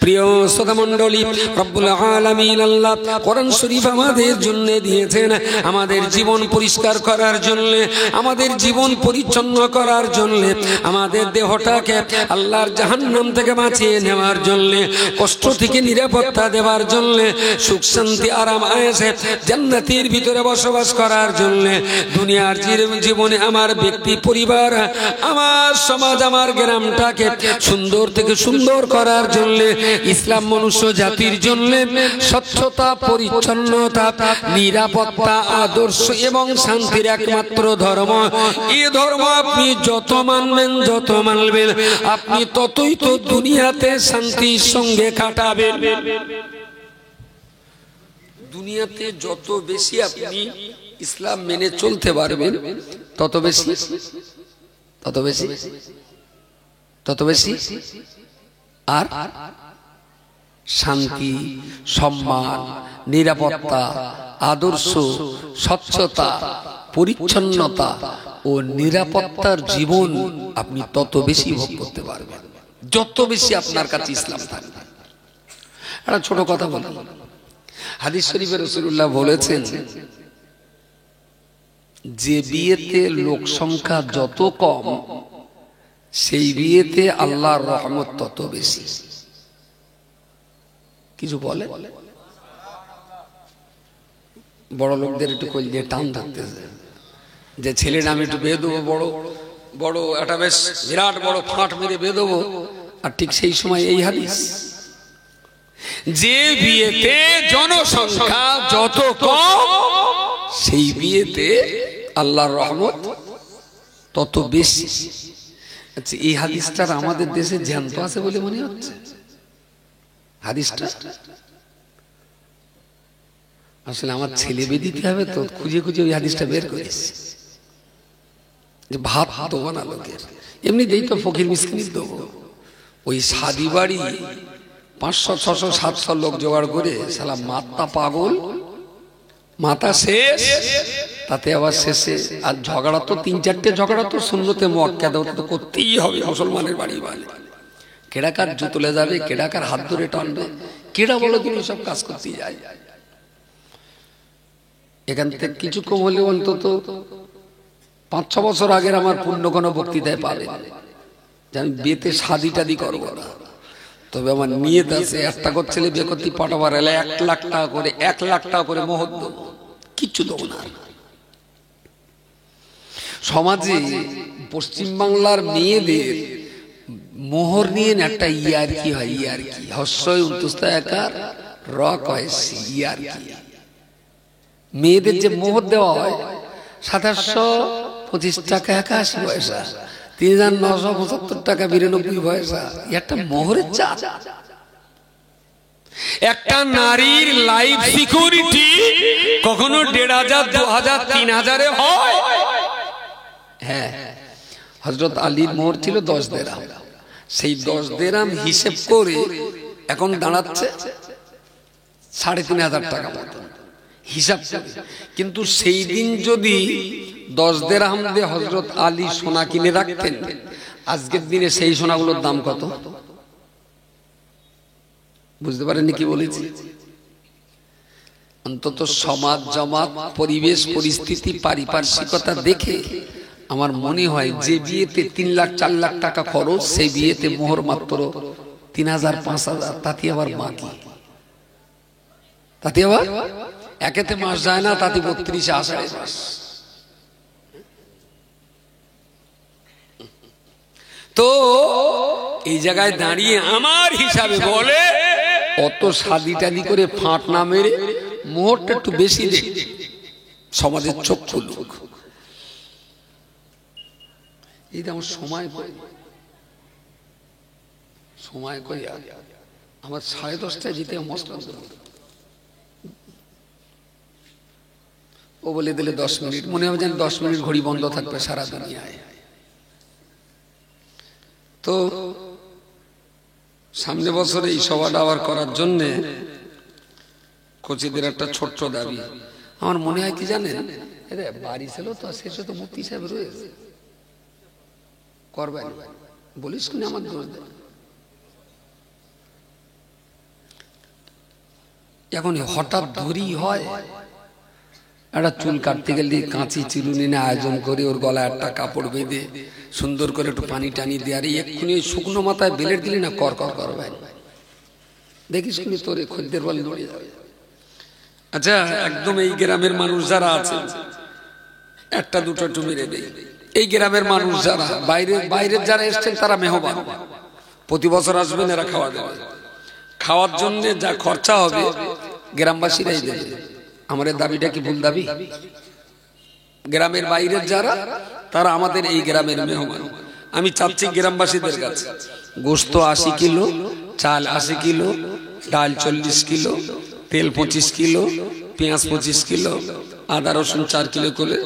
প্রিয় শ্রোতা মণ্ডলী, রব্বুল আলামিন আল্লাহ কোরআন শরীফ আমাদের জন্য দিয়েছেন, আমাদের জীবন পরিষ্কার করার জন্য, আমাদের জীবন পরিচ্ছন্ন করার জন্য, আমাদের দেহটাকে আল্লাহর জাহান্নাম থেকে বাঁচিয়ে নেওয়ার জন্য, কষ্ট থেকে নিরাপত্তা দেওয়ার জন্য, সুখ শান্তি আরাম আয়েশে জান্নাতের ভিতরে বসবাস করার জন্য, দুনিয়ার জীবনে আমার ব্যক্তি পরিবার, আমার সমাজ, আমার গ্রামটাকে সুন্দর থেকে সুন্দর করার জন্য, ইসলাম মনুষ্য জাতির জন্য স্বচ্ছতা, পরিচ্ছন্নতা, নিরাপত্তা, আদর্শ এবং শান্তির একমাত্র ধর্ম। এই ধর্ম আপনি যত মানবেন, যত মানবেন, আপনি ততই তো দুনিয়াতে শান্তির সঙ্গে কাটাবেন। দুনিয়াতে যত বেশি আপনি ইসলাম মেনে চলতে পারবেন, তত বেশি তত বেশি তত বেশি আর শান্তি, সম্মান, নিরাপত্তা, আদর্শ, স্বচ্ছতা, পরিচ্ছন্নতা ও নিরাপত্তার জীবন আপনি তত বেশি ভোগ করতে পারবেন, যত বেশি আপনার কাছে ইসলাম থাকবে। একটা ছোট কথা বলি, হাদিস শরীফে রাসূলুল্লাহ বলেছেন, যে বিয়েতে লোক সংখ্যা যত কম, সেই বিয়েতে আল্লাহর রহমত তত বেশি। কিছু বলে? বড় লোকদের একটু কইল দিয়ে টান থাকতেছে, যে ছেলে নামে একটু বেঁধে দেবো, বড় বড় একটা বেশ বিরাট বড় ফাঁট মেরে বেঁধে দেবো। আর ঠিক সেই সময় এই হাদিস, যে বিয়েতে জনসংখ্যা যত কম, সেই বিয়েতে আল্লাহর রহমত তত বেশি। আচ্ছা, এই হাদিসটার আমাদের দেশে জ্যান্ত আছে বলে মনে হচ্ছে? হাদিসটা আসলে আমার ছেলে বেদিতে হবে তো খুঁজে খুঁজে ওই হাদিসটা বের করেছি, যে ভাত দেবো না লোকের, এমনি দেই তো ফকির মিসকিন দেবো। ওই শাদি বাড়ি 500, 600, 700 লোক জোগাড় করে শালা মাথা পাগল, মাথা শেষ, তাতে আবার শেষে আর ঝগড়া তো 3-4টে ঝগড়া তো সুন্নতে মুআক্কাদা, ওটা তো করতেই হবে, মুসলমানের বাড়ি বাড়ি কেডাকার জুতলে যাবে, কেডাকার হাত ধরে টানবে, কেডা বলো তিনি সব কাজ করতে যায়। এখান থেকে কিছু কম হলে অন্তত 5-6 বছর আগের আমার পূর্ণ কোনো বক্তৃতায় পাবেন যে আমি বিয়েতে শাদি টাদি করবো না, তবে আমার নিয়ত আছে একটা করে ছেলে বিয়ে করতে পাঠাবার এলে 1 লাখ টাকা করে 1 লাখ টাকা করে মোহর দেবো, কিচ্ছু দেবো না। সমাজে পশ্চিমবাংলার মেয়েদের মোহর নিয়ে একটা ইয়ারকি হয়, ইয়ারকি, হস্যই উন্তুস্ত একার র কয়েছি ইয়ারকি। মেয়েদের যে মোহর দেওয়া হয় 2725 টাকা 81 পয়সা, 3975 টাকা 92 পয়সা, একটা মোহরের চাপ। একটা নারীর লাইফ সিকিউরিটি কখনো 1500, 2000, 3000 হয়। হ্যাঁ, হযরত আলীর মোহর ছিল 10 দিরহাম। সেই 10 দিরহাম হিসেব করে এখন দাঁড়াচ্ছে 3500 টাকা মতো হিসাব। কিন্তু সেই দিন যদি 10 দিরহাম দিয়ে হযরত আলী সোনা কিনে রাখতেন, আজকের দিনে সেই সোনাগুলোর দাম কত? বুঝতে পারেননি কি বলেছি? অন্তত সমাজ জমাত, পরিবেশ পরিস্থিতি, পারিপার্শ্বিকতা দেখে আমার মনে হয় যে বিয়েতে 3 লাখ 4 লাখ টাকা খরচ, সেই বিয়েতে মোহর মাত্র 3000 5000, তাতে আবার বাকি, তাতে আবার একেতে মাস যায় না, তাতে 32 আষাঢ়ে মাস। তো এই জায়গায় দাঁড়িয়ে আমার হিসাবে বলে অত শাদি টাদি করে ফাঁট না মেরে মোহরটা একটু বেশি দেখ, সমাজের চোখ খুলুক। এই আমার সময় কই, আমার 10:30টায় যেতে মশলা, ও বলে দিলে 10 মিনিট, মনে হবে যেন 10 মিনিট ঘড়ি বন্ধ থাকবে সারা দুনিয়ায়। তো সামনে বছর এই সভাটা আবার করার জন্য কোচিদের একটা ছোট্ট দাবি। আমার মনে হয় কি জানেন, বাড়ি ছিল তো শেষে তো মুফতি সাহেব রয়েছে, করবেন বলিস কিনা আমার দোষ দেয়। এখন হঠাৎ ধরি হয়, একটা চুল কাটতে গেলে কাঁচি চিরুনি না আয়োজন করে ওর গলায় একটা কাপড় বেঁধে সুন্দর করে একটু পানি টানি দিয়ে, আর এক্ষুনি শুকনো মাথায় বেলেট দিলি না কর কর করবেন, দেখিস কিন্তু তোর খদ্দের বলে দৌড়ে যাবে। আচ্ছা, একদম এই গ্রামের মানুষ যারা আছে একটা দুটো একটু মেরে দেয়। এই গ্রামের মানুষ যারা বাইরের যারা এসছেন তারা মেহমান, প্রতি বছর আসবেন, এরা খাওয়া দেবে। খাওয়ার জন্য যা খরচা হবে গ্রামবাসীরাই দেবে। আমার দাবিটা কি ভুল দাবি? গ্রামের বাইরের যারা, তারা আমাদের এই গ্রামের মেহমান। আমি চাচ্ছি গ্রামবাসীদের কাছে গোশত 80 কিলো, চাল 80 কিলো, ডাল 40 কিলো, তেল 25 কিলো, পেঁয়াজ 25 কিলো, আদা রসুন 4 কিলো করে,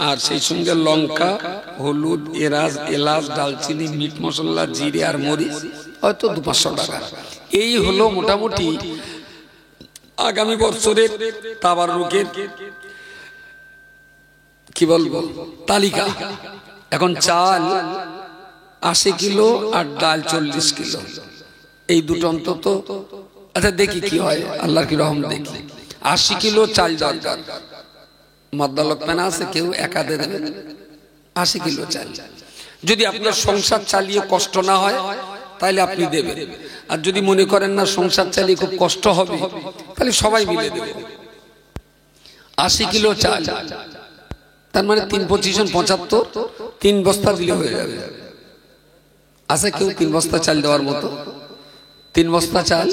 আর সেই সঙ্গে লঙ্কা, হলুদ, এলাচ, দালচিনি, মিট মশলা, জিরে আর মরিচ, হয়তো 200-500 টাকা। এই হলো মোটামুটি আগামী বছরের তাবাররুকের কি বলবো তালিকা। এখন চাল 80 কিলো আর ডাল 40 কিলো, এই দুটো অন্তত। আচ্ছা দেখি কি হয়, আল্লাহর কি রহম দেখি। 80 কিলো চাল দরকার, মদ্দালক পেনা আছে, কেউ একা দেবেন 80 কিলো চাল। যদি আপনার সংসার চালিয়ে কষ্ট না হয় তাহলে আপনি দেবেন, আর যদি মনে করেন না সংসার চালিয়ে খুব কষ্ট হবে তাহলে সবাই মিলে দেবে। 80 কিলো চাল, তার মানে 3-25 75, 3 বস্তা দিলে হয়ে যাবে। আছে কেউ 3 বস্তা চাল দেওয়ার মতো? 3 বস্তা চাল?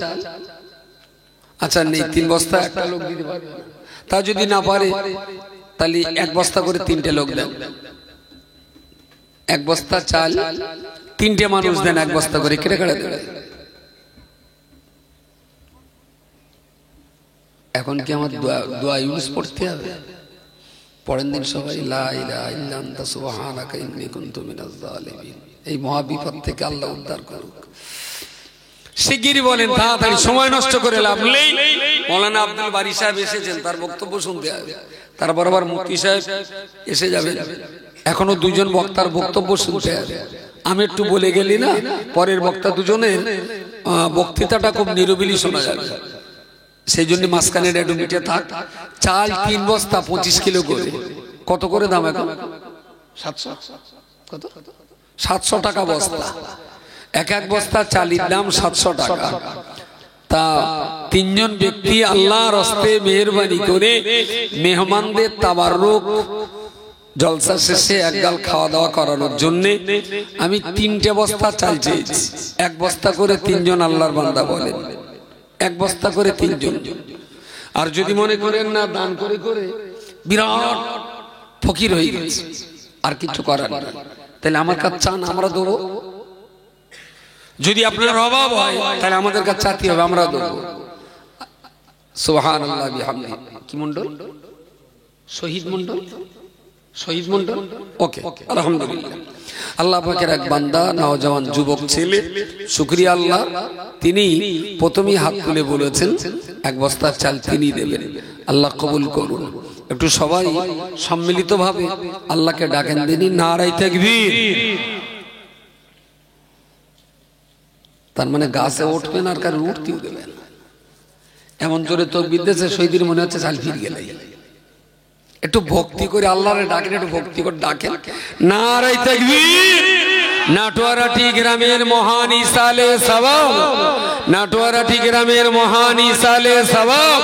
আচ্ছা নেই, 3 বস্তা একটা লোক দিতে পারবে না। তা যদি না পারে তাহলে 1 বস্তা করে 3টে লোক দেন। 1 বস্তা চাল 3টে মানুষ দেন, 1 বস্তা করে, কেটে কেটে দেবে। এখন কি আমার দোয়া ইউজ পড়তে হবে? পরের দিন সবাই লা ইলাহা ইল্লা আনতা সুবহানাকা ইন্নী কুনতু মিনাজ জালিমিন। এই মহাবিপদ থেকে আল্লাহ উদ্ধার করুক। শিগগিরই বলেন, তাড়াতাড়ি, সময় নষ্ট করে লাভ নেই। মৌলানা আব্দুল বারী সাহেব এসেছেন, তার বক্তব্য শুনতে হবে। তার বরাবর মুফতি সাহেব এসে যাবেন, এখনো 2জন বক্তার বক্তব্য শুনতে হবে। আমি একটু বলে গেলি না, পরের বক্তা দুজনের বক্তৃতাটা খুব নিরবিলি শোনা যাবে, সেই জন্য মাঝখানে একটু মিটে থাক। চাল 3 বস্তা 25 কিলো করে, কত করে দাম এখন? 700, কত? 700 টাকা বস্তা। এক বস্তা চালের দাম 700 টাকা। তা 3 জন ব্যক্তি আল্লাহর হস্তে মেহেরবানি করে মেহমানদের তাবাররুক জলসা শেষে একগাল খাওয়া দাওয়া করানোর জন্য আমি 3টে বস্তা চাল চেয়েছি। 1 বস্তা করে 3 জন আল্লাহর বান্দা বলেন, 1 বস্তা করে 3 জন। আর যদি মনে করেন না দান করে করে বিরাট ফকির হয়ে গেছে, আর কিছু করার না, তাহলে আমার কাছে চান, আমরা দেবো। যদি আপনার অভাব হয় তাহলে আমাদের কাছে চাইতে হবে, আমরা দেবো। সুবহানাল্লাহ বিহামদিহি। কি মন্ডল? শহীদ মন্ডল, শহীদ মন্ডল। ওকে, আলহামদুলিল্লাহ। আল্লাহ পাকের এক বান্দা, নওজওয়ান যুবক ছেলে, শুকরিয়া আল্লাহ, তিনি প্রথমেই হাত তুলে বলেছেন 1 বস্তা চাল তিনি দেবেন। আল্লাহ কবুল করুন। একটু সবাই সম্মিলিতভাবে আল্লাহকে ডাকেন দিনি, নারায়ে তাকবীর। তার মানে গাছে উঠবেন আর কারো উঠতেও দেবেন। এমন জোরে তাকবীর দিয়েছে শহীদের মনে হচ্ছে চাল ফিরে গেলে। একটু ভক্তি করে আল্লাহরে ডাকেন, একটু ভক্তি করে ডাকেন, নারায়ে তাকবীর। নাটোয়ারাটি গ্রামের মহান ইসালে সওয়াব, নাটোয়ারাটি গ্রামের মহান ইসালে সওয়াব,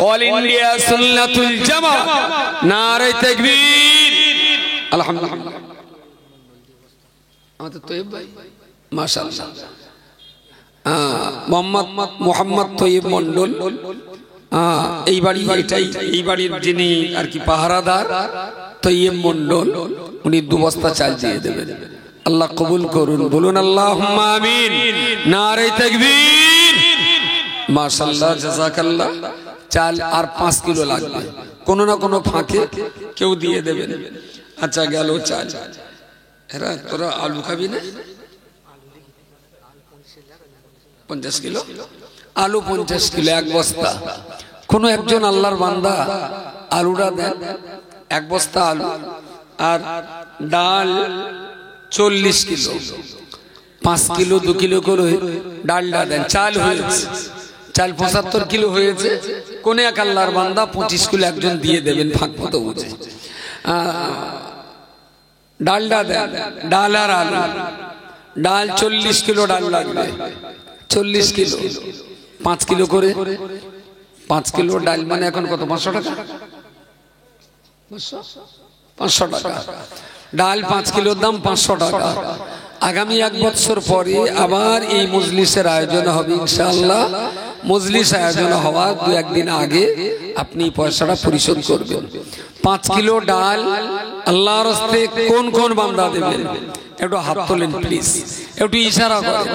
অল ইন্ডিয়া সুন্নাতুল জামাত, নারায়ে তাকবীর। আলহামদুলিল্লাহ। আমাদের তৈয়ব ভাই মাশাআল্লাহ, মোহাম্মদ তৈয়ব মন্ডল, এই বাড়ি, এটাই এই বাড়ির যিনি আর কি পাহারাদার তৈয়ব মন্ডল, উনি 2 বস্তা চাল দিয়ে দেবেন। আল্লাহ কবুল করুন, বলুন আল্লাহুম্মা আমিন, নারায়ে তাকবীর। মাশাআল্লাহ, জাযাকাল্লাহ। চাল আর 5 কিলো লাগবে, কোন না কোন ফাঁকে কেউ দিয়ে দেবেন। আচ্ছা, গেল চাল। এরা তোরা আলু খাবি না? 50 কিলো আলু, 50 কিলো 1 বস্তা। কোন একজন আল্লাহর বান্দা আলুটা দেন, 1 বস্তা আলু, আর ডাল 40 কিলো, 5 কিলো 2 কিলো করে ডালটা দেন। চাল হয়েছে, চাল 75 কিলো হয়েছে। কোন এক আল্লাহর বান্দা 25 কিলো একজন দিয়ে দেবেন, ফাঁক মতো বুঝে। ডালটা দেন, ডাল আর আলু। ডাল 40 কিলো ডাল লাগবে, 40 কিলো, 5 কিলো করে। 5 কিলো ডাল মানে এখন কত? 500 টাকা। 500 টাকা ডাল, 5 কিলোর দাম 500 টাকা। আগামী 1 বছর পরে আবার এই মজলিসের আয়োজন হবে ইনশাআল্লাহ। মজলিস আয়োজন হওয়ার 2-1 দিন আগে আপনি পয়সাটা পরিশোধ করবেন। 5 কিলো ডাল আল্লাহর হস্তে কোন কোন বান্দা দেবেন? একটু হাত তোলেন প্লিজ, একটু ইশারা করেন।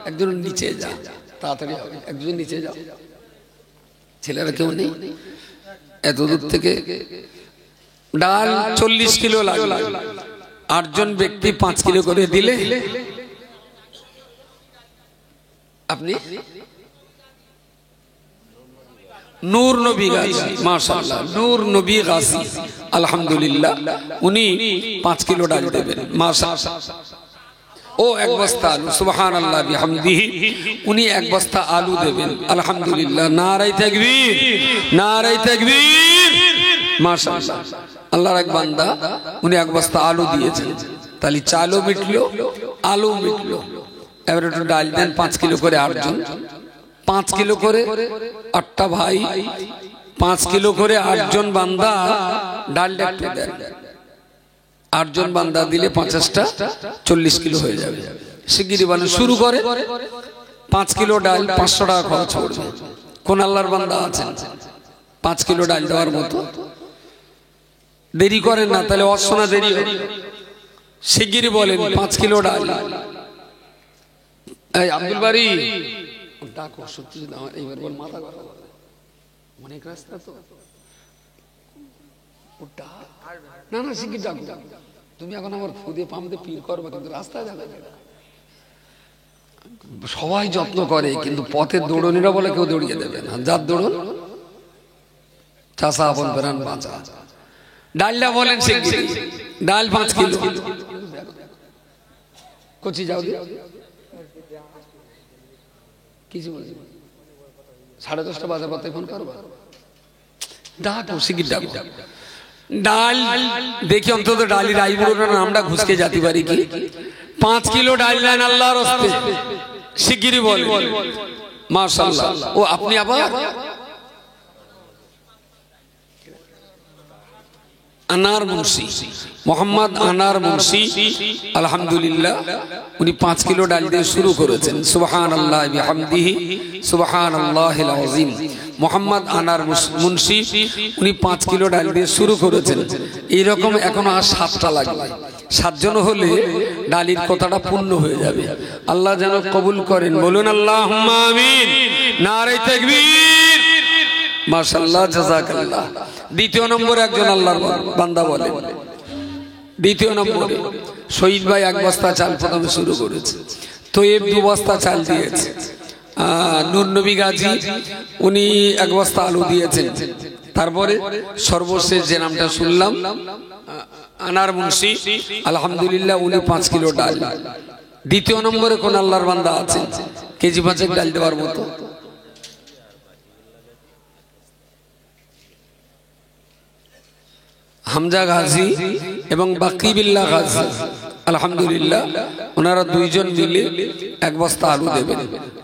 একজন নিচে যা, তাড়াতাড়ি হবে। একজন নিচে যাও, ছেলেরা কেউ নেই? এত দূর থেকে ডাল 40 কিলো লাগবে। 8 জন ব্যক্তি 5 কিলো করে দিলে আপনি নূর নবী গাজী, মাশাআল্লাহ, নূর নবী গাজী, আলহামদুলিল্লাহ, উনি 5 কিলো ডাল দেবেন। মাশাআল্লাহ। ও 1 বস্তা আলু, সুবহানাল্লাহ বিহামদিহি, উনি 1 বস্তা আলু দেবেন। আলহামদুলিল্লাহ, নারায়ে তাকবীর, নারায়ে তাকবীর। মাশাআল্লাহ। আল্লাহর এক বান্দা, উনি 1 বস্তা আলু দিয়েছেন। তাহলে চালও মিটলো, আলু মিটলো। এবার একটু ডাল দেন 5 কিলো করে। 8 জন 5 কিলো করে, 8টা ভাই 5 কিলো করে, 8 জন বান্দা ডালটা একটু দেন। 8 জন বান্দা দিলে 50টা 40 কিলো হয়ে যাবে। শিগগিরই বানানো শুরু করে। 5 কিলো ডাল 500 টাকা খরচ করবে। কোন আল্লাহর বান্দা আছেন 5 কিলো ডাল দেওয়ার মতো? দেরি করেন না, তাহলে অসনা দেরি হবে। শিগগিরই বলেন 5 কিলো ডাল। এই আব্দুল বাড়ি ডাকো, সত্যি এইবার বল, মাথা কথা বলে অনেক রাস্তা তো। না না, শিগগির ডাকো। তুমি এখন আমার খুদে পামতে পীর করবে, কিন্তু রাস্তায় যাবে। সবাই যত্ন করে, কিন্তু পথের দৌড়নিরা বলে কেউ দৌড়িয়ে দেবে না। যার দৌড়ন চাষা আপন প্রাণ বাঁচা। ডালটা বলেন শিগগির। ডাল 5 কিলো। কচি যাও দিয়ে কিছু বলছি 10:30 বাজার পথে ফোন করবো ডাকো শিগগির ডাকো ডাল দেখি অন্তত ডালির আইবুড়োর নামটা ঘুষকে যেতে পারি কি 5 কিলো ডাল নেন আল্লাহর হস্তে শিগগিরই বল মাশাআল্লাহ ও আপনি আবার আনার মুন্সি মোহাম্মদ আনার মুন্সি আলহামদুলিল্লাহ উনি 5 কিলো ডাল দিয়ে শুরু করেছেন সুবহানাল্লাহ বিহামদিহি সুবহানাল্লাহিল আযীম মোহাম্মদ আনার মুন্সি উনি 5 কিলো ডাল দিয়ে শুরু করেছেন এই রকম এখনো আর 7টা লাগবে 7 জন হলে ডালির কথাটা পূর্ণ হয়ে যাবে আল্লাহ যেন কবুল করেন বলুন আল্লাহুম্মা আমিন নারে তাকবীর মাশাআল্লাহ জাযাকাল্লাহ দ্বিতীয় নম্বরে একজন আল্লাহর বান্দা বলে দ্বিতীয় নম্বরে শহীদ ভাই 1 বস্তা চাল প্রথমে শুরু করেছে তৈয়ব 2 বস্তা চাল দিয়েছে নূর নবী গাজী উনি 1 বস্তা আলু দিয়েছেন তারপরে সর্বশেষ যে নামটা শুনলাম আনার মুন্সি আলহামদুলিল্লাহ উনি 5 কিলো ডাল দ্বিতীয় নম্বরে কোন আল্লাহর বান্দা আছেন কেজি 5 ডাল দেওয়ার মতো হামজা গাজী এবং বাকি বিল্লাহ গাজী আলহামদুলিল্লাহ ওনারা দুইজন মিলে 1 বস্তা আলু দেবেন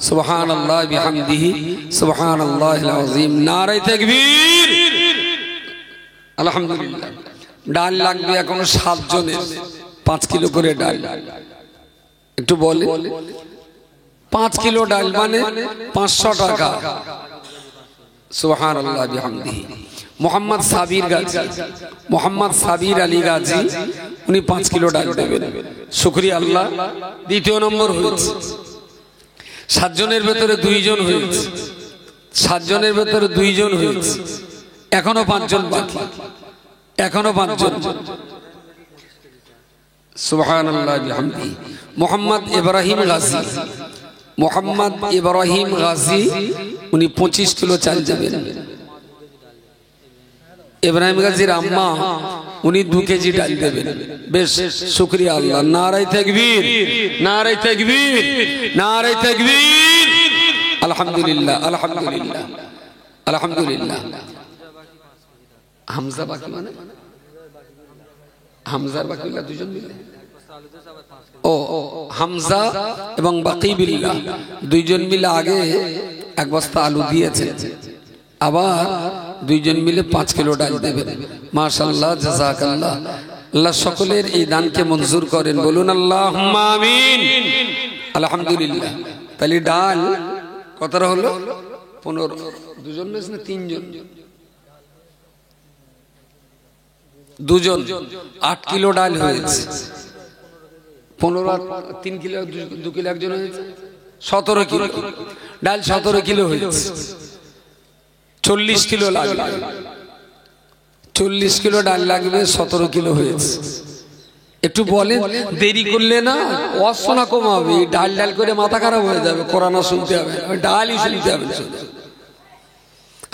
সুবহানাল্লাহ বিহামদিহি সুবহানাল্লাহিল আযীম নারে তাকবীর আলহামদুলিল্লাহ ডাল লাগবে এখন 7 জনের 5 কিলো করে ডাল একটু বলে 5 কিলো ডাল মানে 500 টাকা সুবহানাল্লাহ বিহামদিহি মোহাম্মদ সাবির গাজী মোহাম্মদ সাবির আলী গাজী উনি 5 কিলো ডাল দেবেন শুকরিয়া আল্লাহ দ্বিতীয় নম্বর হয়েছে 7 জনের ভেতরে 2 জন হয়েছে 7 জনের ভেতরে 2 জন হয়েছে এখনো 5 জন বাকি এখনো 5 জন সুবহানাল্লাহ বিহামদিহি মোহাম্মদ ইব্রাহিম গাজী মোহাম্মদ ইব্রাহিম গাজী উনি 25 কিলো চাল দেবেন ইব্রাহিম গাজীর আম্মা উনি 2 কেজি ডাল দেবেন বেশ শুকরিয়া আল্লাহ নারে তাকবীর নারে তাকবীর নারে তাকবীর আলহামদুলিল্লাহ আলহামদুলিল্লাহ আলহামদুলিল্লাহ হামজা বাকি মানে হামজার বাকি বিল্লাহ দুজন মিলে ও হামজা এবং বাকি বিল্লাহ দুইজন মিলে আগে 1 বস্তা আলু দিয়েছে আবার 2 জন মিলে 5 কিলো ডাল দেবেন মাশাআল্লাহ জাযাকাল্লাহ আল্লাহ সকলের এই দানকে মঞ্জুর করেন বলুন আল্লাহুম্মা আমিন আলহামদুলিল্লাহ তাহলে ডাল কতটা হলো 15 দুজন না 3 জন 2 জন 8 কিলো ডাল হয়েছে 15 3 কিলো 2 কিলো একজন হয়েছে 17 কিলো ডাল 17 কিলো হয়েছে 40 কিলো লাগবে 40 কিলো ডাল লাগবে 17 কিলো হয়েছে একটু বলেন দেরি করলে না ওয়াসনা কম হবে ডাল ডাল করে মাথা খারাপ হয়ে যাবে কোরআন শুনতে হবে ডালই শুনতে হবে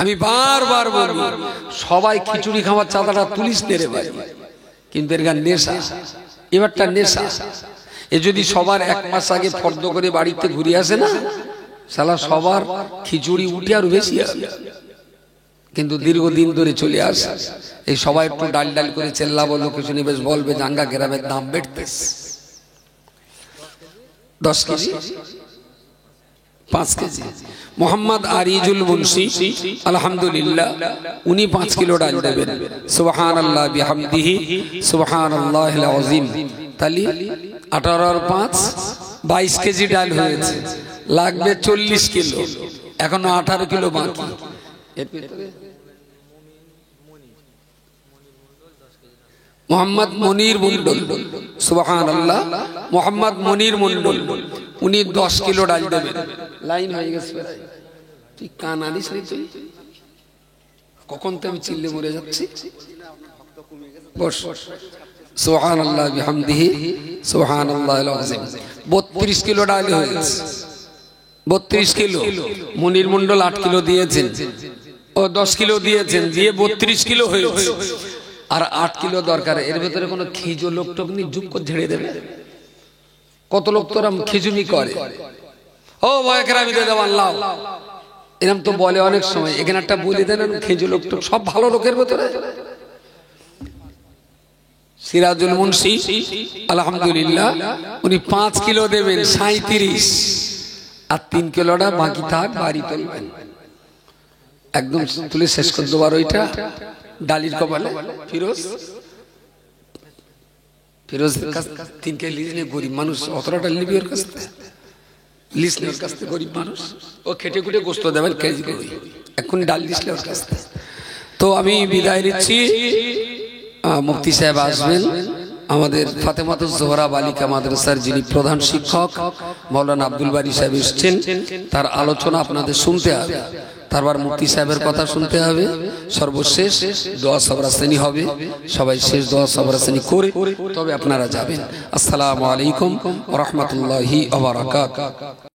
আমি বারবার বলবো সবাই খিচুড়ি খাওয়ার চাঁদাটা তুলিস নে রে ভাই কিন্তু এর গান নেশা এবারটা নেশা এ যদি সবার 1 মাস আগে ফর্দ করে বাড়িতে ঘুরে আসে না শালা সবার খিচুড়ি উঠে আর বেশি হবে কিন্তু দীর্ঘদিন ধরে চলে আসে এই সবাই একটু ডাল ডাল করে চেল্লাবো লোকেশন বেশ বলবে জাঙ্গা গ্রামের দাম বেড়তেছে 10 কেজি 5 কেজি মোহাম্মদ আরিজুল মুন্সি আলহামদুলিল্লাহ উনি 5 কিলো ডাল দেবেন সুবহানাল্লাহ বিহামদিহি সুবহানাল্লাহিল আযীম তালি 18 আর 5 22 কেজি ডাল হয়েছে লাগবে 40 কিলো এখনো 18 কিলো বাকি মোহাম্মদ মনির মন্ডল সুবহানাল্লাহ মোহাম্মদ মনির মন্ডল উনি 10 কিলো ডাল দেবেন লাইন হয়ে গেছে তুই কান আনিস রে তুই কখন তো আমি চিল্লে মরে যাচ্ছি বস সুবহানাল্লাহ বিহামদিহি সুবহানাল্লাহিল আযীম 32 কিলো ডাল হয়েছে 32 কিলো মনির মন্ডল 8 কিলো দিয়েছেন ও 10 কিলো দিয়েছেন দিয়ে 32 কিলো হয়েছে আর 8 কিলো দরকার এর ভিতরে কোনো খিজো লোক টোক নি যুগ করে ঝেড়ে দেবে কত লোক তোরা খিচুড়ি করে, ও ভয় কেরামি দিয়ে দেওয়ান লাও, এরকম তো বলে অনেক সময়। এখানে একটা বলে দেন খেজুর লোক, সব ভালো লোকের ভেতরে। সিরাজুল মুন্সি আলহামদুলিল্লাহ উনি 5 কিলো দেবেন 37, আর 3 কিলোটা বাকি থাক বাড়ি তুলবেন, একদম তুলে শেষ করে দেবার। ওইটা ডালির কপালে ফিরোজ, ফিরোজের কাছ 3 কেজি লিজ নিয়ে, গরিব মানুষ অতটা নিবি ওর কাছ থেকে, লিজ নিয়ে ওর কাছ থেকে, গরিব মানুষ, ও খেটে খুটে গোস্ত দেবেন কেজি করে, এখন ডাল লিসলে ওর কাছ থেকে। তো আমি বিদায় নিচ্ছি, মুফতি সাহেব আসবেন, আমাদের ফাতেমাতুজ জোহরা বালিকা মাদ্রাসার যিনি প্রধান শিক্ষক মাওলানা আব্দুল বারী সাহেব এসেছেন, তার আলোচনা আপনাদের শুনতে হবে, তারপর মুফতি সাহেবের কথা শুনতে হবে, সর্বশেষ দোয়া সবরাসনি হবে, সবাই শেষ দোয়া সবরাসনি করে তবে আপনারা যাবেন। আসসালামু আলাইকুম ওয়া রাহমাতুল্লাহি ওয়া বারাকাতুহু।